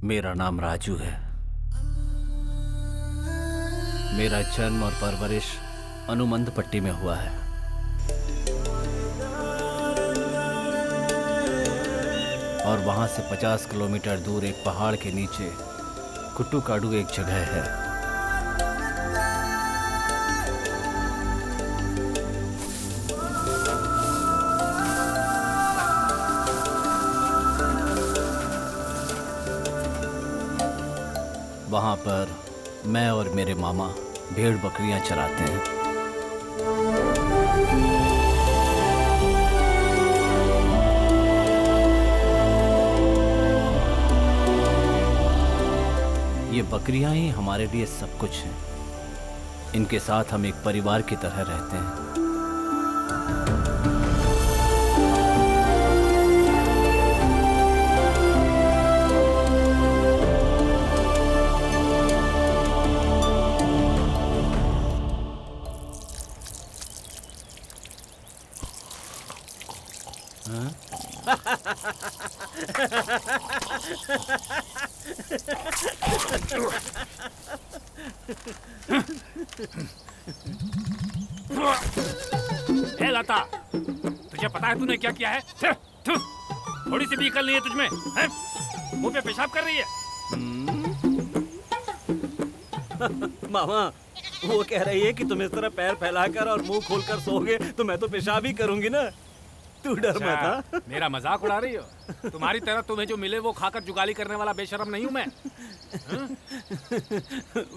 मेरा नाम राजू है। मेरा जन्म और परवरिश अनुमंद पट्टी में हुआ है। और वहां से 50 किलोमीटर दूर एक पहाड़ के नीचे कुट्टूकाडू एक जगह है। वहां पर मैं और मेरे मामा भेड़ बकरियां चराते हैं। ये बकरियां ही हमारे लिए सब कुछ हैं। इनके साथ हम एक परिवार की तरह रहते हैं। ए लता, तुझे पता है तूने क्या किया है? थोड़ी सी भी अकल नहीं है तुझमें? हैं? मुंह पे पेशाब कर रही है। मामा, वो कह रही है कि तुम इस तरह पैर फैलाकर और मुंह खोलकर सोओगे तो मैं तो पेशाब ही करूंगी ना। तू डर मत। हाँ? मेरा मजाक उड़ा रही हो? तुम्हारी तरह तुम्हें जो मिले वो खाकर जुगाली करने वाला बेशरम नहीं हूं मैं।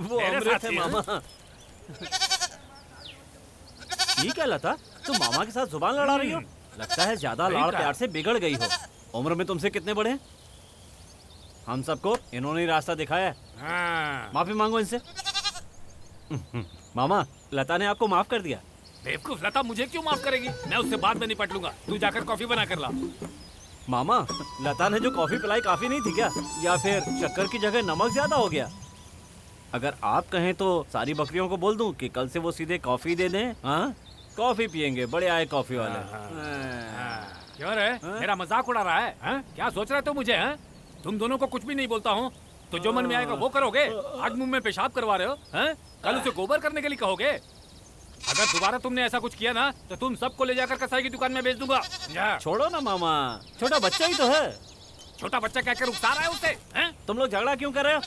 वो अमृत है मामा। ये क्या लता, तुम मामा के साथ जुबान लड़ा रही हो? लगता है ज्यादा लाड़ प्यार से बिगड़ गई हो। उम्र में तुमसे कितने बड़े हैं? हम सबको इन्होंने ही रास्ता दिखाया है। हाँ। माफी मांगो इनसे। मामा, लता ने आपको माफ कर दिया। बेवकूफ, लता मुझे क्यों माफ करेगी? मैं उससे बाद में निपट लूंगा। तू जाकर कॉफी बना कर ला। मामा, लता ने जो कॉफी पिलाई काफी नहीं थी क्या? या फिर शक्कर की जगह नमक ज्यादा हो गया? अगर आप कहें तो सारी बकरियों को बोल दूं कि कल से वो सीधे कॉफी दे दें। हाँ, कॉफी पियेंगे, बड़े आए कॉफी वाले। क्यों रे? मेरा मजाक उड़ा रहा है? हाँ? क्या सोच रहे हो मुझे? हाँ? तुम दोनों को कुछ भी नहीं बोलता हूँ तो जो मन में आएगा वो करोगे। आज मुंह में पेशाब करवा रहे हो। हाँ? कल उसे गोबर करने के लिए कहोगे। अगर दोबारा तुमने ऐसा कुछ किया ना तो तुम सबको ले जाकर कसाई की दुकान में बेच दूंगा। छोड़ो ना मामा, छोटा बच्चा ही तो है। छोटा बच्चा कहकर उकसा रहा है उसे। हैं? तुम लोग झगड़ा क्यों कर रहे हो?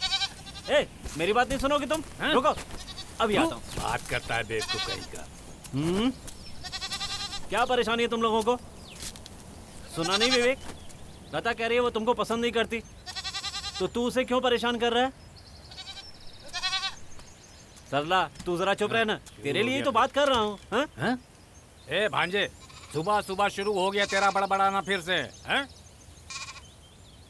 ए, मेरी बात नहीं सुनोगे तुम? रुको, अभी आता हूँ। बात करता है बेवकूफ कहीं का। क्या परेशानी है तुम लोगों को? सुना नहीं विवेक? लता कह रही है वो तुमको पसंद नहीं करती, तो तू उसे क्यों परेशान कर रहा है? सरला, तू जरा चुप रह ना, तेरे लिए ही तो बात कर रहा हूँ। हाँ? ए भांजे, सुबह सुबह शुरू हो गया तेरा बड़बड़ाना फिर से। हैं?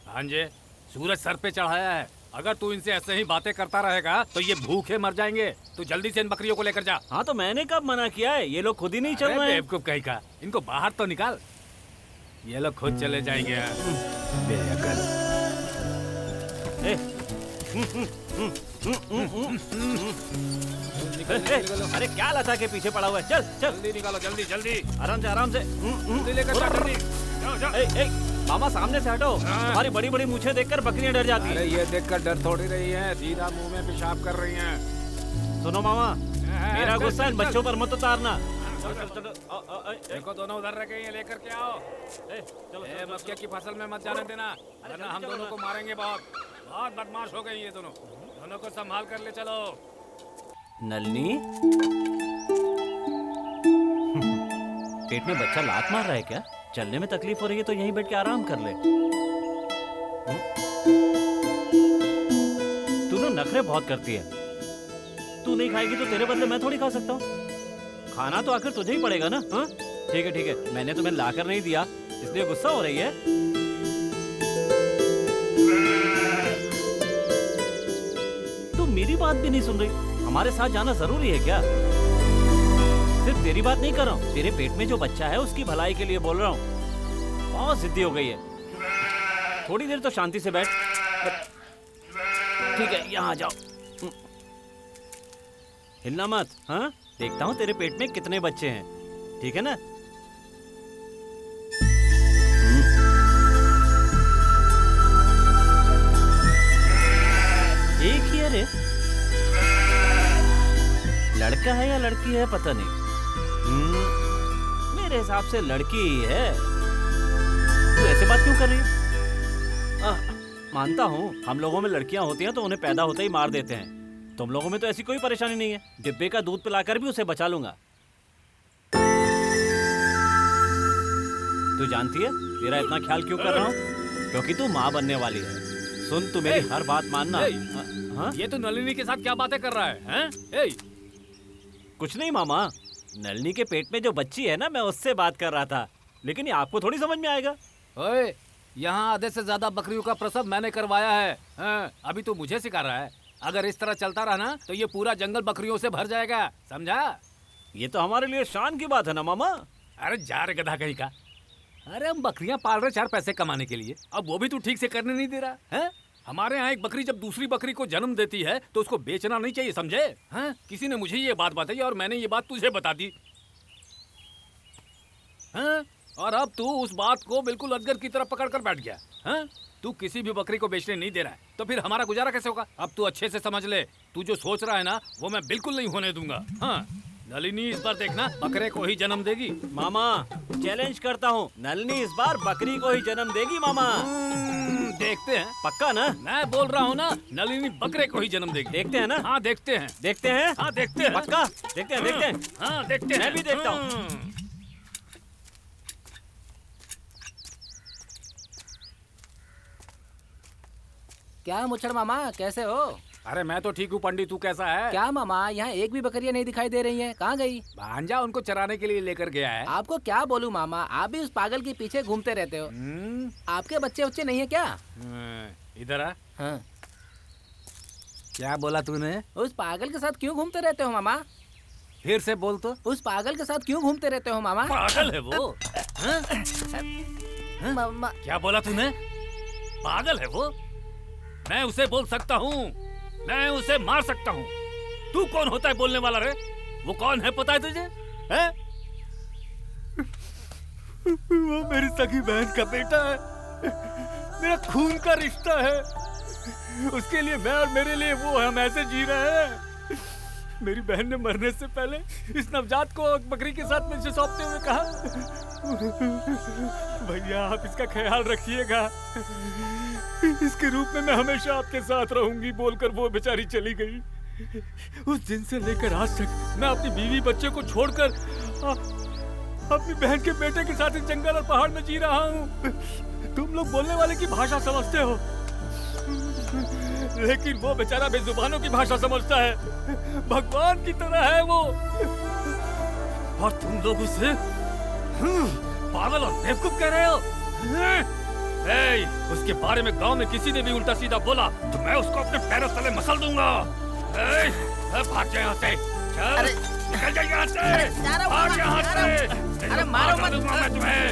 भांजे, सूरज सर पे चढ़ाया है। अगर तू इनसे ऐसे ही बातें करता रहेगा तो ये भूखे मर जाएंगे। तू जल्दी से इन बकरियों को लेकर जा। हाँ, तो मैंने कब मना किया है? ये लोग खुद ही नहीं चल रहे हैं। बेवकूफ कहीं का, इनको बाहर तो निकाल। ये लोग खुद चले जाएंगे। बेअकल। अरे क्या लता के पीछे पड़ा हुआ है? चल चल, जल्दी निकालो, जल्दी जल्दी। आराम से आराम से। जल्दी लेकर जा, जल्दी। जाओ, जाओ। मामा सामने से हटो। तुम्हारी बड़ी बड़ी मूछें देखकर बकरियां डर जाती हैं। अरे ये देखकर डर थोड़ी रही है, सीधा मुंह में पेशाब कर रही हैं। सुनो मामा, मेरा गुस्सा इन बच्चों पर मत उतारना। देखो दोनों उधर रह गई हैं, लेकर के आओ। मक्के की फसल में मत जाने देना, वरना हम दोनों को मारेंगे। बहुत बदमाश हो गई ये दोनों। दोनों को संभाल कर ले चलो। नलनी, पेट में बच्चा लात मार रहा है क्या? चलने में तकलीफ हो रही है तो यहीं बैठ के आराम कर ले। तू ना नखरे बहुत करती है। तू नहीं खाएगी तो तेरे बदले मैं थोड़ी खा सकता हूँ। खाना तो आखिर तुझे ही पड़ेगा ना। हाँ, ठीक है ठीक है, मैंने तुम्हें लाकर नहीं दिया इसलिए गुस्सा हो रही है। तू मेरी बात भी नहीं सुन रही। हमारे साथ जाना जरूरी है क्या? सिर्फ तेरी बात नहीं कर रहा हूँ, तेरे पेट में जो बच्चा है उसकी भलाई के लिए बोल रहा हूँ। बहुत जिद्दी हो गई है। थोड़ी देर तो शांति से बैठ। ठीक है, यहाँ आ जाओ। हिलना मत। हाँ, देखता हूँ तेरे पेट में कितने बच्चे हैं। ठीक है ना? लड़की है पता नहीं। मेरे हिसाब से लड़की ही है। तू ऐसे बात क्यों कर रही है? मानता हूँ हम लोगों में लड़कियां होती हैं तो उन्हें पैदा होते ही मार देते हैं। तुम लोगों में तो ऐसी कोई परेशानी नहीं है। डिब्बे का दूध पिलाकर भी उसे बचा लूंगा। तू जानती है तेरा इतना ख्याल क्यों कर रहा हूँ? क्योंकि तू माँ बनने वाली है। सुन, तू मेरी हर बात मानना। हाँ? ये तो नलिनी के साथ क्या बातें कर रहा है, हैं? कुछ नहीं मामा, नलिनी के पेट में जो बच्ची है ना, मैं उससे बात कर रहा था। लेकिन ये आपको थोड़ी समझ में आएगा। ओए, यहाँ आधे से ज्यादा बकरियों का प्रसव मैंने करवाया है, हैं? अभी तू मुझे सिखा रहा है? अगर इस तरह चलता रहा ना तो ये पूरा जंगल बकरियों से भर जाएगा, समझा? ये तो हमारे लिए शान की बात है ना मामा। अरे जा रे गधा कहीं का। अरे हम बकरियां पाल रहे 4 पैसे कमाने के लिए, अब वो भी तू ठीक से करने नहीं दे रहा है? हमारे यहाँ एक बकरी जब दूसरी बकरी को जन्म देती है तो उसको बेचना नहीं चाहिए, समझे? हैं? किसी ने मुझे ये बात बताई और मैंने ये बात तुझे बता दी, हैं? और अब तू उस बात को बिल्कुल अजगर की तरह पकड़ कर बैठ गया, हैं? तू किसी भी बकरी को बेचने नहीं दे रहा है, तो फिर हमारा गुजारा कैसे होगा? अब तू अच्छे से समझ ले, तू जो सोच रहा है ना वो मैं बिल्कुल नहीं होने दूंगा। हाँ, नलिनी इस बार देखना बकरे को ही जन्म देगी। मामा चैलेंज करता हूँ, नलिनी इस बार बकरी को ही जन्म देगी मामा। देखते हैं। पक्का ना? मैं बोल रहा हूँ ना, नलिनी बकरे को ही जन्म देगी। देखते हैं ना? हाँ देखते हैं। देखते हैं? हाँ देखते हैं। पक्का? देखते हैं, देखते हैं। हाँ देखते हैं। मैं भी देखता हूँ। क्या मुच्छड़ मामा, कैसे हो? अरे मैं तो ठीक हूँ पंडित, तू कैसा है? क्या मामा, यहाँ एक भी बकरियां नहीं दिखाई दे रही हैं, कहाँ गई? भांजा उनको चराने के लिए लेकर गया है। आपको क्या बोलूं मामा, आप भी उस पागल के पीछे घूमते रहते हो। आपके बच्चे नहीं है क्या? इधर आ। हाँ। क्या बोला तूने? उस पागल के साथ क्यों घूमते रहते हो मामा? फिर से बोल तो। उस पागल के साथ क्यों घूमते रहते हो मामा? पागल है वो? मामा क्या बोला तूने? पागल है वो? मैं उसे बोल सकता हूँ, मैं उसे मार सकता हूँ। तू कौन होता है बोलने वाला रे? वो कौन है पता है तुझे? है? वो मेरी सगी बहन का बेटा है, मेरा खून का रिश्ता है। उसके लिए मैं और मेरे लिए वो, हम ऐसे जी रहे हैं। मेरी बहन ने मरने से पहले इस नवजात को बकरी के साथ मुझे सौंपते हुए कहा, भैया आप इसका ख्याल रखिएगा, इसके रूप में मैं हमेशा आपके साथ रहूंगी, बोलकर वो बेचारी चली गई। उस दिन से लेकर आज तक मैं अपनी बीवी बच्चे को छोड़कर अपनी बहन के बेटे के साथ इस जंगल और पहाड़ में जी रहा हूँ। तुम लोग बोलने वाले की भाषा समझते हो, लेकिन वो बेचारा बेजुबानों की भाषा समझता है, भगवान की तरह है वो। और तुम लोग उसे पागल और बेवकूफ कह रहे हो। उसके बारे में गांव में किसी ने भी उल्टा सीधा बोला तो मैं उसको अपने पैरों तले मसल दूंगा। भाग जा यहाँ से, चल निकल जा यहाँ से, भाग यहाँ से। अरे मारो मत। मैं तुम्हें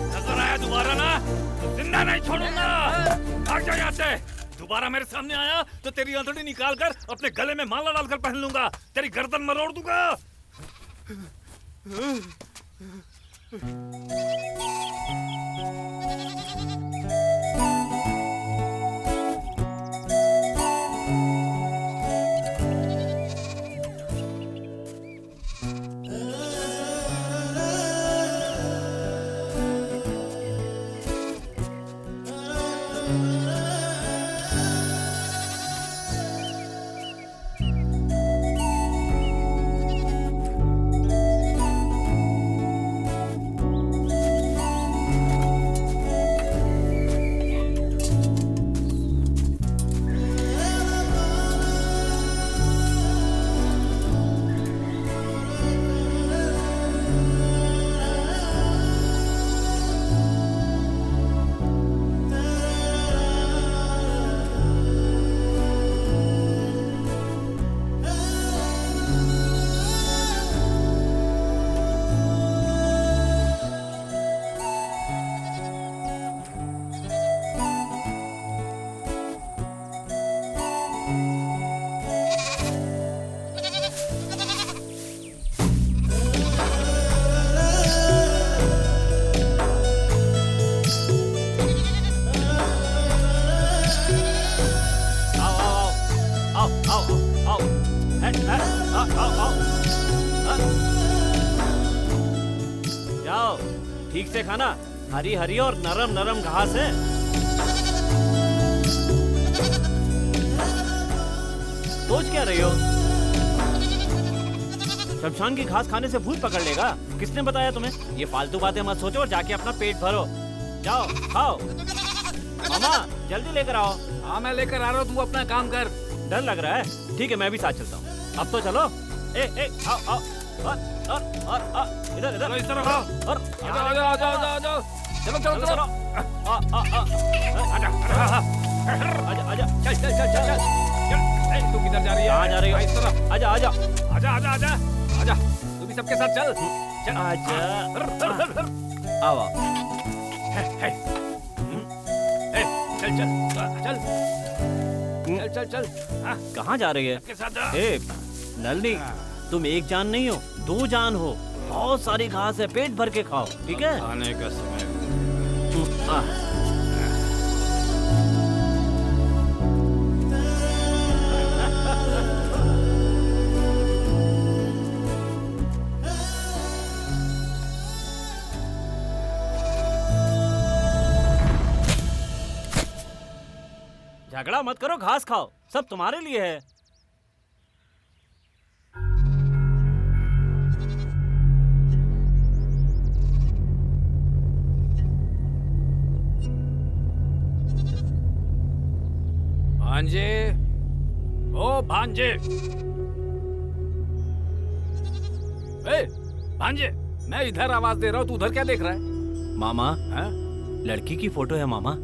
नजर आया दोबारा ना तो जिंदा नहीं छोड़ूंगा। भाग जा यहाँ से। दोबारा मेरे सामने आया तो तेरी अंतड़ी निकाल कर अपने गले में माला डालकर पहन लूंगा, तेरी गर्दन मरोड़ दूंगा। ठीक से खाना, हरी हरी और नरम नरम घास है। सोच क्या रही हो? शमशान की घास खाने से भूत पकड़ लेगा? किसने बताया तुम्हें? ये फालतू बातें मत सोचो और जाके अपना पेट भरो। जाओ खाओ। मामा जल्दी लेकर आओ। हाँ मैं लेकर आ रहा हूँ, तू अपना काम कर। डर लग रहा है? ठीक है मैं भी साथ चलता हूँ। अब तो चलो। ए आओ आओ। और इधर इधर इस तरफ आओ। और आओ। चलो चलो। आजा। चल। तू किधर जा रही है? कहाँ जा रही हो? इस तरफ। आजा। तू भी सबके साथ चल। आजा। आओ। चल। कहाँ जा रही है? सबके साथ जा। ए नलनी, तुम एक जान नहीं हो, 2 जान हो। बहुत सारी घास है, पेट भर के खाओ, ठीक है? खाने का समय। झगड़ा मत करो, घास खाओ, सब तुम्हारे लिए है। भांजे, ओ भांजे, भांजे, मैं इधर आवाज दे रहा हूँ, तू उधर क्या देख रहा है? मामा, हा? लड़की की फोटो है मामा।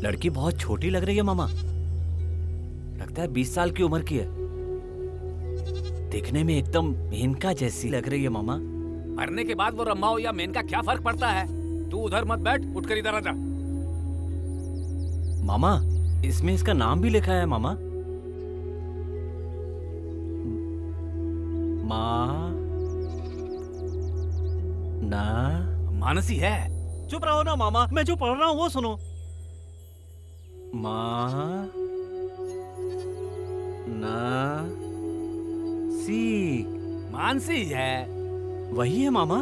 लड़की बहुत छोटी लग रही है मामा। लगता है 20 साल की उम्र की है। देखने में एकदम मेनका जैसी लग रही है मामा। मरने के बाद वो रम्मा हो या मेनका क्या फर्क पड़ता है? तू उधर मत बैठ, उठकर इधर आ जा। मामा, इसमें इसका नाम भी लिखा है मामा। मानसी है। चुप रहो ना मामा, मैं जो पढ़ रहा हूँ वो सुनो। मानसी है। वही है मामा।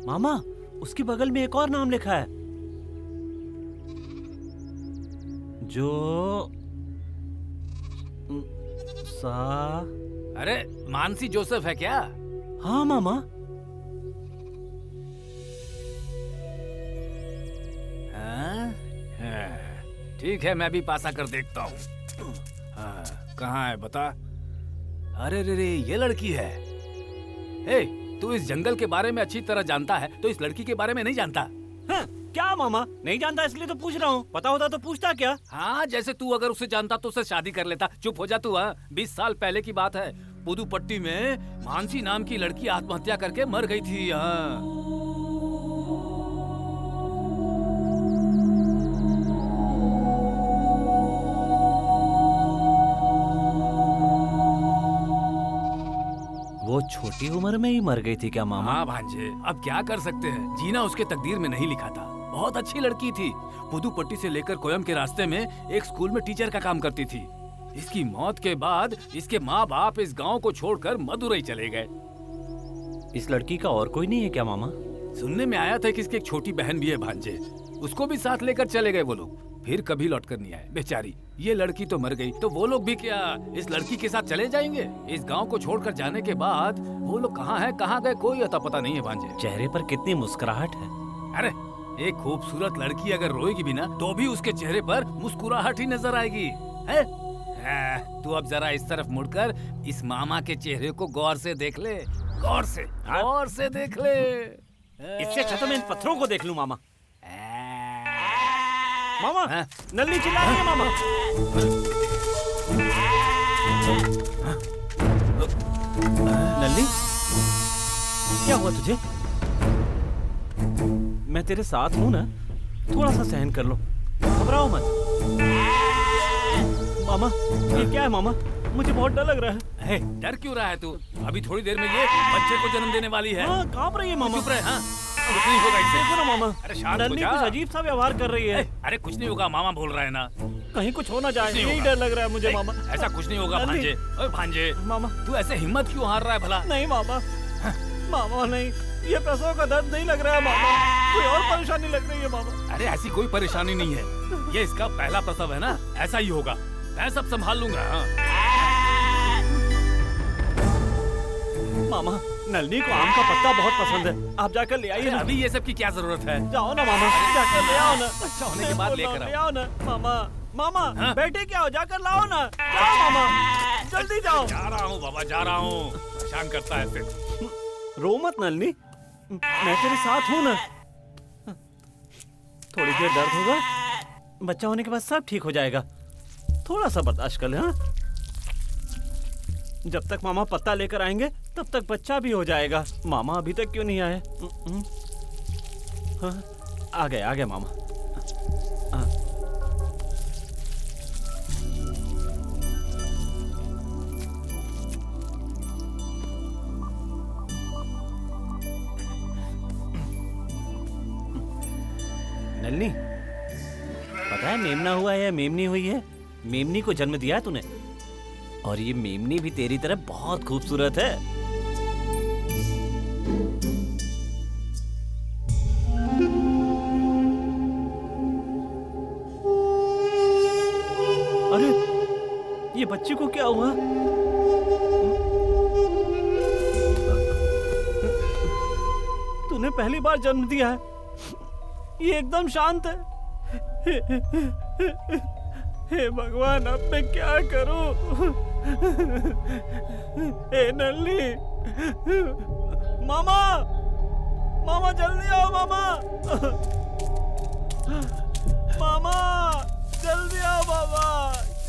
मामा, उसके बगल में एक और नाम लिखा है, जो अरे मानसी जोसेफ है क्या? हाँ मामा। ठीक है, मैं भी पास आकर देखता हूँ। कहाँ है बता? अरे रे ये लड़की है। तू इस जंगल के बारे में अच्छी तरह जानता है, तो इस लड़की के बारे में नहीं जानता? हाँ, क्या मामा? नहीं जानता इसलिए तो पूछ रहा हूँ। पता होता तो पूछता क्या? हाँ, जैसे तू अगर उसे जानता तो उससे शादी कर लेता। चुप हो जा तू। 20 साल पहले की बात है। पुदुपट्टी में मानसी नाम की लड़की आत्महत्या करके मर गई थी। वो छोटी उम्र में ही मर गई थी क्या मामा? हाँ भांजे, अब क्या कर सकते हैं, जीना उसके तकदीर में नहीं लिखा था। बहुत अच्छी लड़की थी। पुदुपट्टी से लेकर कोयम के रास्ते में एक स्कूल में टीचर का काम करती थी। इसकी मौत के बाद इसके माँ बाप इस गांव को छोड़कर मदुरई चले गए। इस लड़की का और कोई नहीं है क्या मामा? सुनने में आया था कि इसकी एक छोटी बहन भी है भांजे, उसको भी साथ लेकर चले गए वो लोग। फिर कभी लौट कर नहीं आए। बेचारी, ये लड़की तो मर गई, तो वो लोग भी क्या इस लड़की के साथ चले जाएंगे? इस गांव को छोड़कर जाने के बाद वो लोग कहाँ हैं, कहाँ गए, कोई अता पता नहीं है भांजे। चेहरे पर कितनी मुस्कुराहट है। अरे एक खूबसूरत लड़की अगर रोएगी भी ना, तो भी उसके चेहरे पर मुस्कुराहट ही नजर आएगी है? तू अब जरा इस तरफ मुड़कर इस मामा के चेहरे को गौर से देख ले। गौर से देख ले। इससे अच्छा तो मैं इन पत्थरों को देख लूं मामा। मामा, नल्ली चिल्ला रही है मामा। नल्ली, क्या हुआ तुझे? मैं तेरे साथ हूं ना, थोड़ा सा सहन कर लो, घबराओ मत। मामा, ये क्या है मामा? मुझे बहुत डर लग रहा है। डर क्यों रहा है तू? अभी थोड़ी देर में ये बच्चे को जन्म देने वाली है। हाँ, कांप रही है मामा। चुप रहे। कुछ नहीं होगा इससे। देखो ना मामा, अरे शांत हो नल्ली जा। कुछ अजीब सा व्यवहार कर रही है। अरे कुछ नहीं होगा, मामा बोल रहा है ना। कहीं कुछ हो ना जाए, नहीं यही होगा। डर लग रहा है मुझे मामा। ऐसा कुछ नहीं होगा नल्ली। भांजे। ओए भांजे, मामा तू ऐसे हिम्मत क्यों हार रहा है भला? नहीं मामा, मामा नहीं, ये प्रसव का दर्द नहीं लग रहा है मामा, कोई और परेशानी लग रही है मामा। अरे ऐसी कोई परेशानी नहीं है, ये इसका पहला प्रसव है ना, ऐसा ही होगा, मैं सब संभाल लूंगा। हाँ। मामा नलनी को आम का पत्ता बहुत पसंद है, आप जाकर ले आइए अरे ना। अभी ये सब की क्या जरूरत है? जाओ ना मामा, जाकर ले आओ ना। अच्छा होने के बाद लेकर ले आओ। आओ ना मामा। मामा हाँ? बेटे क्या हो, जाकर लाओ ना, जाओ मामा, जल्दी जाओ। जा रहा हूँ बाबा, जा रहा हूँ। परेशान करता है फिर। रो मत नलनी, मैं तेरे साथ हूँ ना। थोड़ी देर दर्द होगा, बच्चा होने के बाद सब ठीक हो जाएगा, थोड़ा सा बर्दाश्त कर ले। हाँ, जब तक मामा पत्ता लेकर आएंगे तब तक बच्चा भी हो जाएगा। मामा अभी तक क्यों नहीं आए? हाँ, आ गए मामा। हाँ। नलनी, पता है मेमना हुआ है या मेमनी हुई है? मेमनी को जन्म दिया है तूने, और ये मेमनी भी तेरी तरह बहुत खूबसूरत है। अरे ये बच्चे को क्या हुआ? तूने पहली बार जन्म दिया है, ये एकदम शांत है। हे भगवान, अब मैं क्या करूं? हे नल्ली, मामा, मामा जल्दी आओ मामा, मामा जल्दी आओ मामा,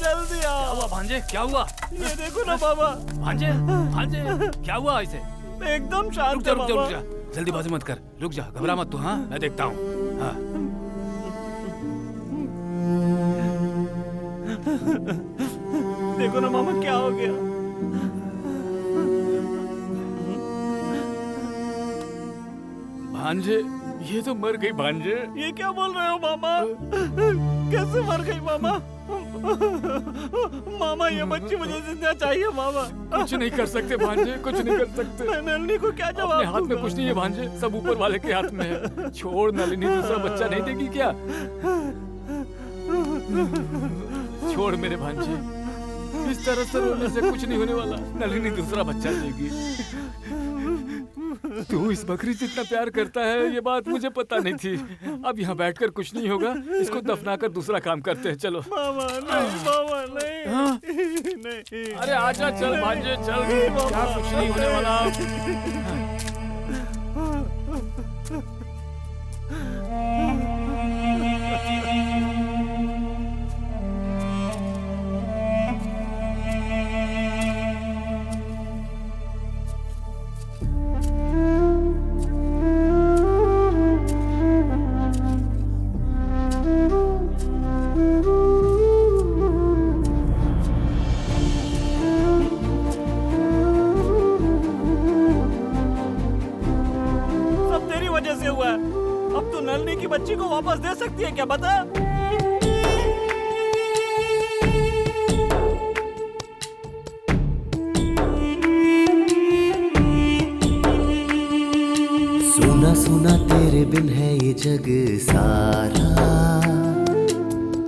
जल्दी क्या आओ। हुआ भांजे, क्या हुआ? ये देखो ना मामा, भांजे, भांजे, क्या हुआ इसे? एकदम रुक शांत जा, है रुक जा, मामा। रुक जा, जल्दीबाजी मत कर, रुक जा, घबरा मत तू। हाँ, मैं देखता हूँ। हाँ। देखो ना मामा क्या हो गया। भांजे, ये तो मर गई भांजे। ये क्या बोल रहे हो मामा? कैसे मर गई मामा? मामा ये बच्ची मुझे जिंदा चाहिए मामा। कुछ नहीं कर सकते भांजे, कुछ नहीं कर सकते। मैं नलिनी को क्या अपने जवाब हाथ में दूंगा? कुछ नहीं है भांजे, सब ऊपर वाले के हाथ में है। छोड़, नलिनी दूसरा बच्चा नहीं देगी क्या? छोड़ मेरे भांजे, इस तरह से रोने से कुछ नहीं होने वाला। नलिनी दूसरा बच्चा देगी। तू इस बकरी से इतना प्यार करता है, ये बात मुझे पता नहीं थी। अब यहाँ बैठकर कुछ नहीं होगा, इसको दफनाकर दूसरा काम करते हैं। चलो। मामा नहीं, मामा नहीं। हाँ? नहीं। अरे आजा, चल भांजे, चल। क्या कुछ नहीं होने वाला। सब तेरी वजह से हुआ है। अब तू नलिनी की बच्ची को वापस दे सकती है क्या, बता? सुना सुना तेरे बिन है ये जग सारा,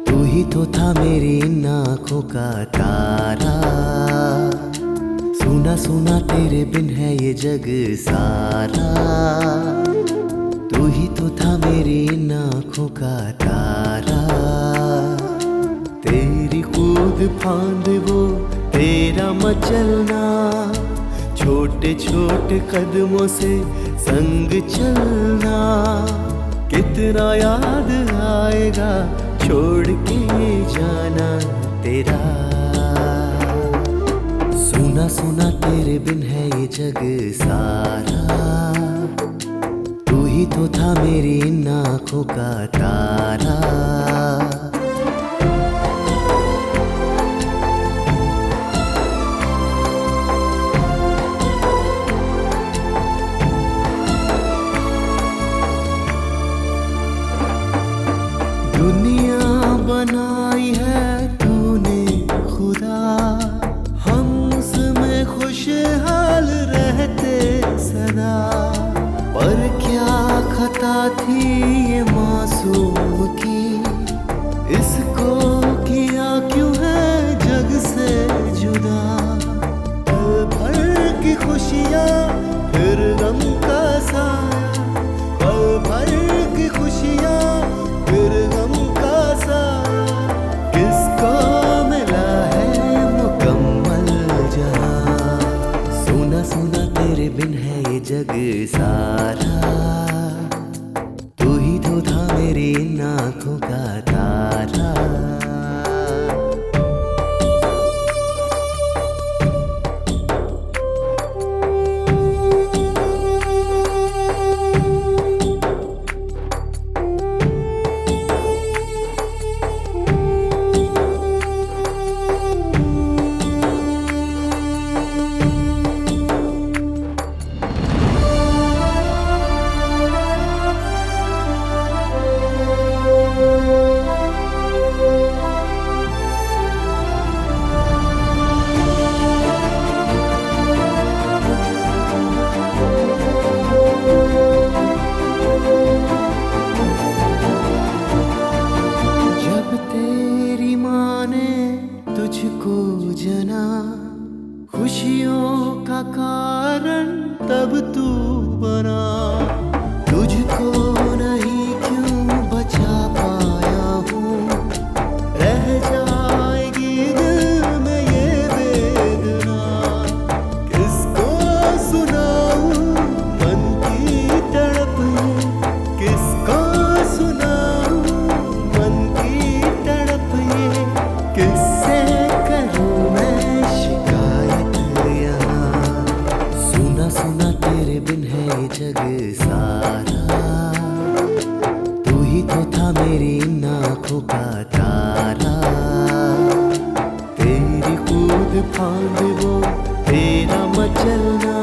तू ही तो था मेरी इन आँखों का तारा। सुना सुना तेरे बिन है ये जग सारा, तू ही तो था मेरी इन आँखों का तारा। तेरी कूद फांद वो तेरा मचलना, छोटे छोटे कदमों से संग चलना, कितना याद आएगा छोड़ के जाना तेरा। सुना सुना तेरे बिन है ये जग सारा, तू ही तो था मेरी इन आँखों का तारा। दुनिया बनाई है हम उसमें खुशहाल रहते सदा। पर क्या खता थी ये मासूम की, इसको किया क्यों है जग से जुदा। पल भर की खुशियाँ फिर गम का साया, पल भर की खुशियाँ फिर गम का साया। किसको मिला है मुकम्मल जहां, सुना सुना तेरे बिन है ये जग सारा। तू ही तो था मेरी इन आँखों का तारा। तुझको जना खुशियों का कारण तब तू बना। तुझको नहीं क्यों बचा पाया हूँ, रह जाएगी दिल में ये वेदना। किसको सुनाऊं मन की तड़प ये, किसको सुनाऊं मन की तड़प ये। किससे करूं मैं शिकायत यहाँ, सुना सुना तेरे बिन है ये जग सारा। तू ही तो था मेरी इन आँखों का तारा। तेरी कूद फांद वो तेरा मचलना,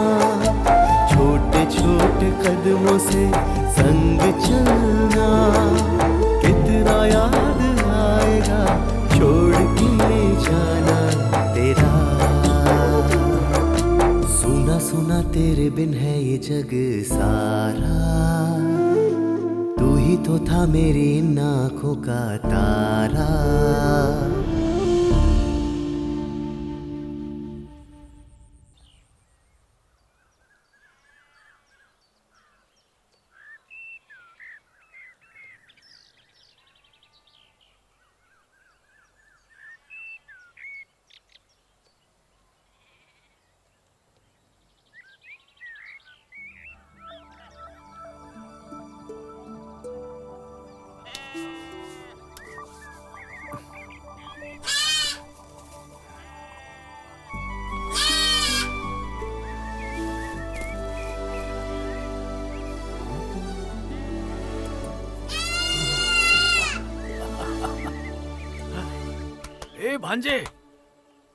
छोटे छोटे कदमों से संग चलना। कितना याद आएगा छोड़ के जाना तेरा। सुना सुना तेरे बिन है ये जग सारा। तू ही तो था मेरी इन आँखों का तारा। ए भांजे,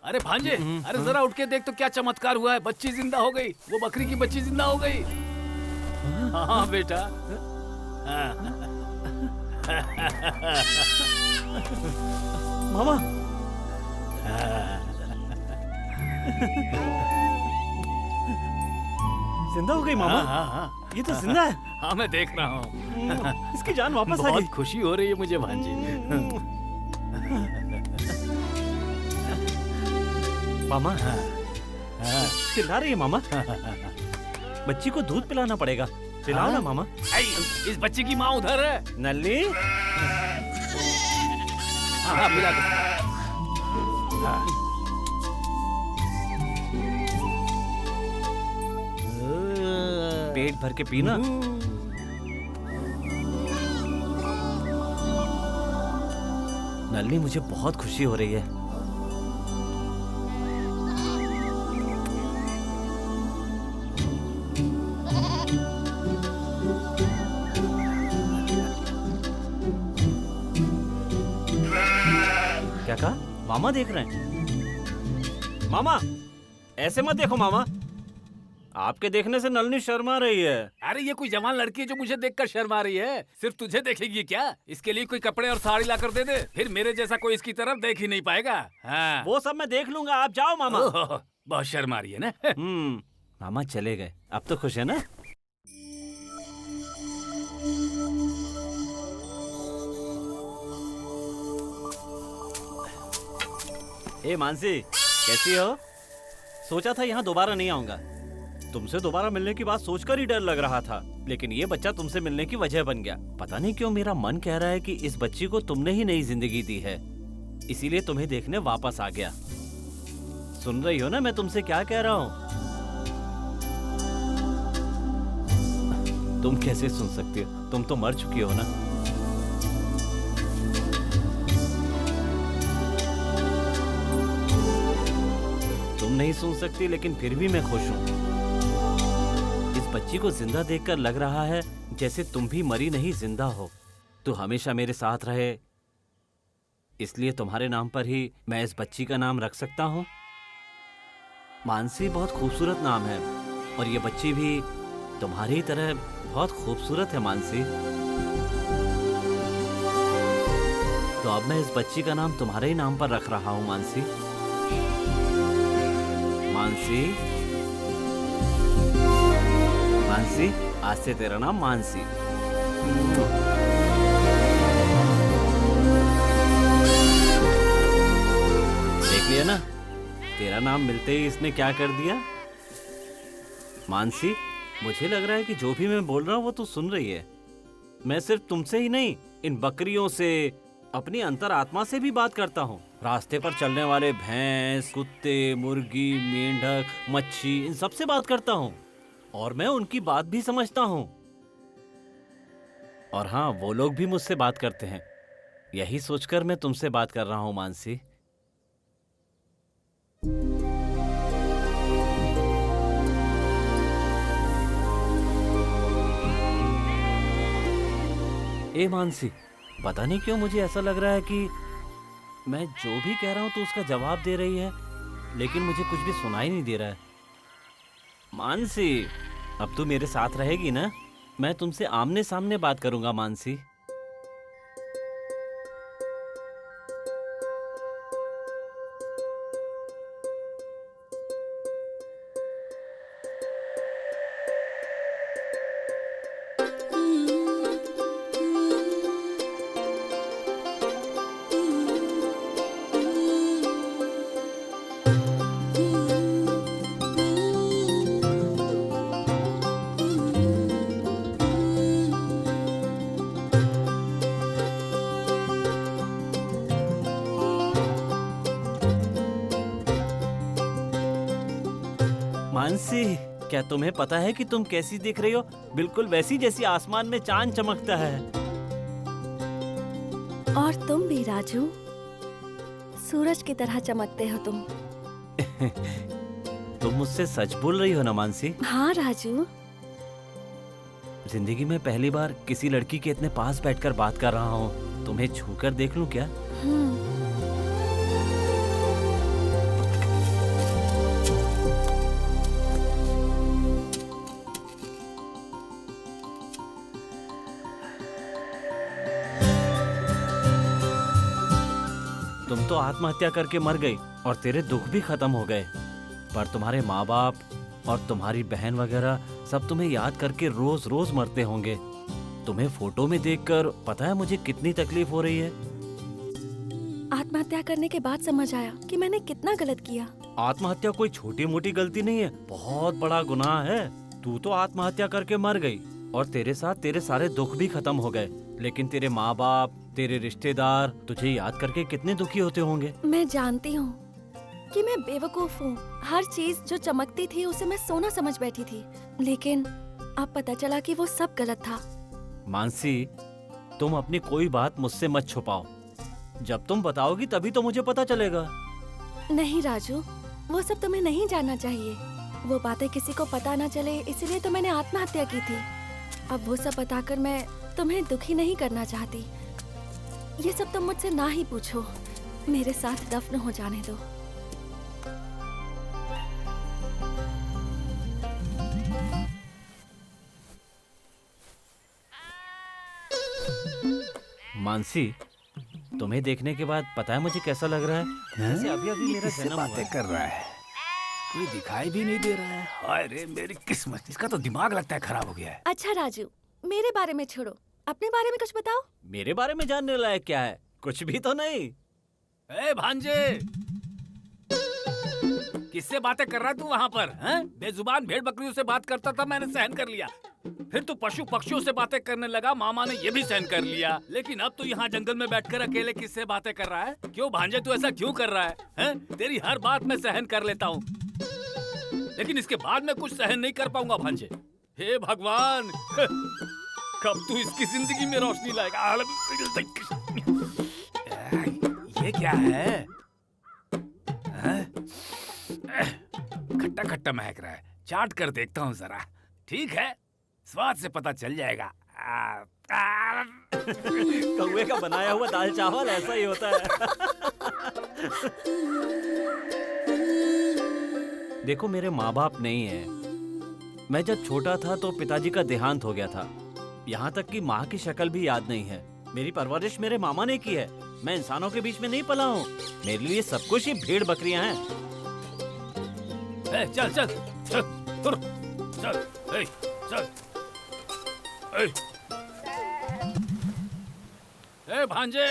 अरे भांजे, अरे जरा उठ के देख तो क्या चमत्कार हुआ है। बच्ची जिंदा हो गई, वो बकरी की बच्ची जिंदा हो गई। हाँ बेटा। मामा जिंदा हो गई मामा। हाँ, ये तो जिंदा है। हाँ मैं देख रहा हूँ। इसकी जान वापस आ बहुत गई। खुशी हो रही है मुझे भांजे। मामा चिल्ला रही है मामा। बच्ची को दूध पिलाना पड़ेगा। पिलाओ ना मामा। इस बच्ची की माँ उधर है। नल्ली हाँ पिला दो। पेट भर के पीना। नल्ली मुझे बहुत खुशी हो रही है। क्या कहा? मामा देख रहे हैं? मामा ऐसे मत देखो मामा, आपके देखने से नलनी शर्मा रही है। अरे ये कोई जवान लड़की है जो मुझे देखकर शर्मा रही है। सिर्फ तुझे देखेगी क्या? इसके लिए कोई कपड़े और साड़ी ला कर दे दे, फिर मेरे जैसा कोई इसकी तरफ देख ही नहीं पाएगा। हाँ। वो सब मैं देख लूंगा, आप जाओ मामा। ओह, बहुत शर्मा रही है ना। मामा चले गए, अब तो खुश है ना? ए मानसी, कैसी हो? सोचा था यहाँ दोबारा नहीं आऊंगा। तुमसे दोबारा मिलने की बात सोचकर ही डर लग रहा था, लेकिन ये बच्चा तुमसे मिलने की वजह बन गया। पता नहीं क्यों मेरा मन कह रहा है कि इस बच्ची को तुमने ही नई जिंदगी दी है, इसीलिए तुम्हें देखने वापस आ गया। सुन रही हो ना मैं तुमसे क्या कह रहा हूँ? तुम कैसे सुन सकती हो? तुम तो मर चुकी हो ना। तुम नहीं सुन सकती, लेकिन फिर भी मैं खुश हूं। इस बच्ची को जिंदा देखकर लग रहा है जैसे तुम भी मरी नहीं जिंदा हो। तू हमेशा मेरे साथ रहे, इसलिए तुम्हारे नाम पर ही मैं इस बच्ची का नाम रख सकता हूं। मानसी बहुत खूबसूरत नाम है, और ये बच्ची भी तुम्हारी तरह बहुत खूबसूरत है मानसी। तो अब मैं इस बच्ची का नाम तुम्हारे ही नाम पर रख रहा हूं मानसी। मानसी, मानसी, आज से तेरा नाम मानसी। देख लिया ना, तेरा नाम मिलते ही इसने क्या कर दिया। मानसी, मुझे लग रहा है कि जो भी मैं बोल रहा हूँ वो तू सुन रही है। मैं सिर्फ तुमसे ही नहीं, इन बकरियों से, अपनी अंतरात्मा से भी बात करता हूँ। रास्ते पर चलने वाले भैंस, कुत्ते, मुर्गी, मेंढक, मच्छी, इन सब से बात करता हूँ, और मैं उनकी बात भी समझता हूँ। और हाँ, वो लोग भी मुझसे बात करते हैं। यही सोचकर मैं तुमसे बात कर रहा हूँ मानसी। ए मानसी, पता नहीं क्यों मुझे ऐसा लग रहा है कि मैं जो भी कह रहा हूं तो उसका जवाब दे रही है, लेकिन मुझे कुछ भी सुनाई नहीं दे रहा है। मानसी, अब तू मेरे साथ रहेगी ना? मैं तुमसे आमने सामने बात करूंगा मानसी। मानसी, क्या तुम्हें पता है कि तुम कैसी दिख रही हो? बिल्कुल वैसी जैसी आसमान में चांद चमकता है। और तुम भी राजू, सूरज की तरह चमकते हो तुम। तुम मुझसे सच बोल रही हो ना मानसी? हाँ राजू। जिंदगी में पहली बार किसी लड़की के इतने पास बैठकर बात कर रहा हूँ। तुम्हें छूकर देख लूं क्या? तुम तो आत्महत्या करके मर गई और तेरे दुख भी खत्म हो गए, पर तुम्हारे माँ बाप और तुम्हारी बहन वगैरह सब तुम्हें याद करके रोज रोज मरते होंगे। तुम्हें फोटो में देखकर पता है मुझे कितनी तकलीफ हो रही है। आत्महत्या करने के बाद समझ आया कि मैंने कितना गलत किया। आत्महत्या कोई छोटी मोटी गलती नहीं है, बहुत बड़ा गुनाह है। तू तो आत्महत्या करके मर गई और तेरे साथ तेरे सारे दुख भी खत्म हो गए, लेकिन तेरे माँ बाप, तेरे रिश्तेदार तुझे याद करके कितने दुखी होते होंगे। मैं जानती हूँ कि मैं बेवकूफ हूँ। हर चीज जो चमकती थी उसे मैं सोना समझ बैठी थी, लेकिन अब पता चला कि वो सब गलत था। मानसी, तुम अपनी कोई बात मुझसे मत छुपाओ। जब तुम बताओगी तभी तो मुझे पता चलेगा। नहीं राजू, वो सब तुम्हें नहीं जानना चाहिए। वो बातें किसी को पता ना चले, इसलिए तो मैंने आत्महत्या की थी। अब वो सब बताकर मैं तुम्हें दुखी नहीं करना चाहती। ये सब तुम मुझसे ना ही पूछो, मेरे साथ दफन हो जाने दो। मानसी, तुम्हें देखने के बाद पता है मुझे कैसा लग रहा है? जैसे अभी अभी मेरा किससे जन्म हुआ बातें है। कर रहा है? कोई दिखाई भी नहीं दे रहा है। हाय रे मेरी किस्मत, इसका तो दिमाग लगता है खराब हो गया है। अच्छा राजू, मेरे बारे में छोड़ो, अपने बारे में कुछ बताओ। मेरे बारे में जानने लायक क्या है? कुछ भी तो नहीं। ए भांजे, किससे बातें कर रहा है तू वहाँ पर? हैं? बेजुबान भेड़ बकरियों से बात करता था, मैंने सहन कर लिया। फिर तू पशु पक्षियों से बातें करने लगा, मामा ने ये भी सहन कर लिया। लेकिन अब तू यहाँ जंगल में बैठकर अकेले किससे बातें कर रहा है? क्यों भांजे, तू ऐसा क्यों कर रहा है? हैं? तेरी हर बात मैं सहन कर लेता हूँ, लेकिन इसके बाद मैं कुछ सहन नहीं कर पाऊंगा भांजे। हे भगवान, कब तू इसकी जिंदगी में रोशनी लाएगा? ये क्या है? खट्टा खट्टा महक रहा है, चाट कर देखता हूँ जरा। ठीक है, स्वाद से पता चल जाएगा। कौवे का बनाया हुआ दाल चावल ऐसा ही होता है। देखो, मेरे माँ बाप नहीं है। मैं जब छोटा था तो पिताजी का देहांत हो गया था। यहाँ तक कि माँ की शक्ल भी याद नहीं है। मेरी परवरिश मेरे मामा ने की है। मैं इंसानों के बीच में नहीं पला हूँ। मेरे लिए सब कुछ ही भेड़ बकरियां हैं। चल चल चल तुर, चल चल। भांजे,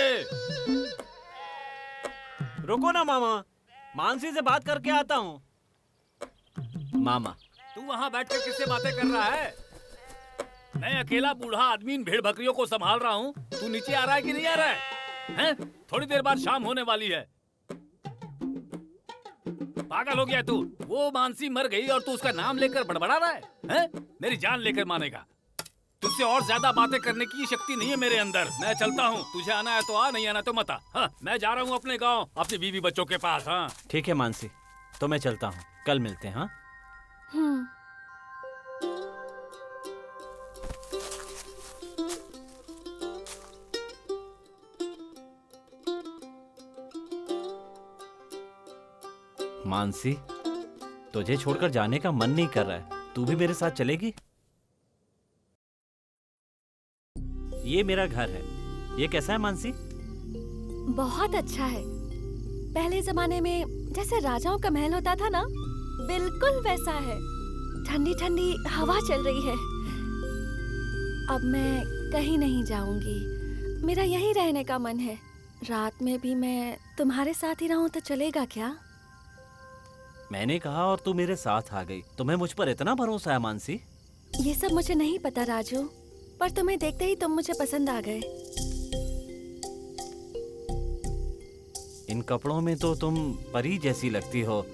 रुको ना मामा, मानसी से बात करके आता हूँ। मामा, तू वहाँ बैठकर किससे बातें कर रहा है? मैं अकेला बूढ़ा आदमी इन भेड़ बकरियों को संभाल रहा हूँ। तू नीचे आ रहा है कि नहीं आ रहा है? हैं? थोड़ी देर बाद शाम होने वाली है। पागल हो गया तू? वो मानसी मर गई और तू उसका नाम लेकर बड़बड़ा रहा है? हैं? मेरी जान लेकर मानेगा। तुझसे और ज्यादा बातें करने की शक्ति नहीं है मेरे अंदर। मैं चलता हूँ, तुझे आना है तो आ, नहीं आना तो मत आ। हाँ, मैं जा रहा हूँ अपने गाँव, अपनी बीवी बच्चों के पास। हाँ ठीक है मानसी, तो मैं चलता हूँ। कल मिलते हैं। हाँ, मानसी, तुझे छोड़कर जाने का मन नहीं कर रहा है। तू भी मेरे साथ चलेगी? ये मेरा घर है। ये कैसा है मानसी? बहुत अच्छा है। पहले जमाने में जैसे राजाओं का महल होता था ना, बिल्कुल वैसा है। ठंडी ठंडी हवा चल रही है। अब मैं कहीं नहीं जाऊंगी। मेरा यहीं रहने का मन है। रात में भी मैं तुम्हारे साथ ही रहूं तो चलेगा क्या? मैंने कहा और तू मेरे साथ आ गई। तुम्हें मुझ पर इतना भरोसा है मानसी? ये सब मुझे नहीं पता राजू, पर तुम्हें देखते ही तुम मुझे पसंद आ गए। इन कपड़ों में तो तुम परी जैसी लगती हो,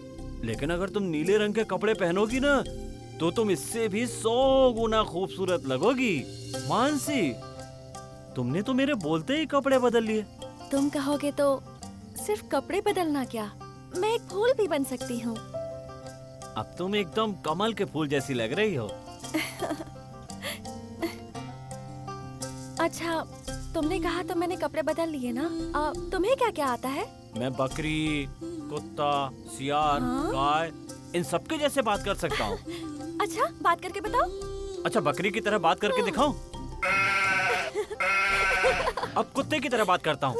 लेकिन अगर तुम नीले रंग के कपड़े पहनोगी ना तो तुम इससे भी 100 गुना खूबसूरत लगोगी। मानसी, तुमने तो मेरे बोलते ही कपड़े बदल लिए। तुम कहोगे तो सिर्फ कपड़े बदलना क्या, मैं एक फूल भी बन सकती हूँ। अब तुम एकदम कमल के फूल जैसी लग रही हो। अच्छा, तुमने कहा तो मैंने कपड़े बदल लिए ना। तुम्हें क्या क्या आता है? मैं बकरी, कुत्ता, सियार, हाँ? गाय, इन सबके जैसे बात कर सकता हूँ। अच्छा, बात करके बताओ। अच्छा, बकरी की तरह बात करके दिखाऊं? अब कुत्ते की तरह बात करता हूँ।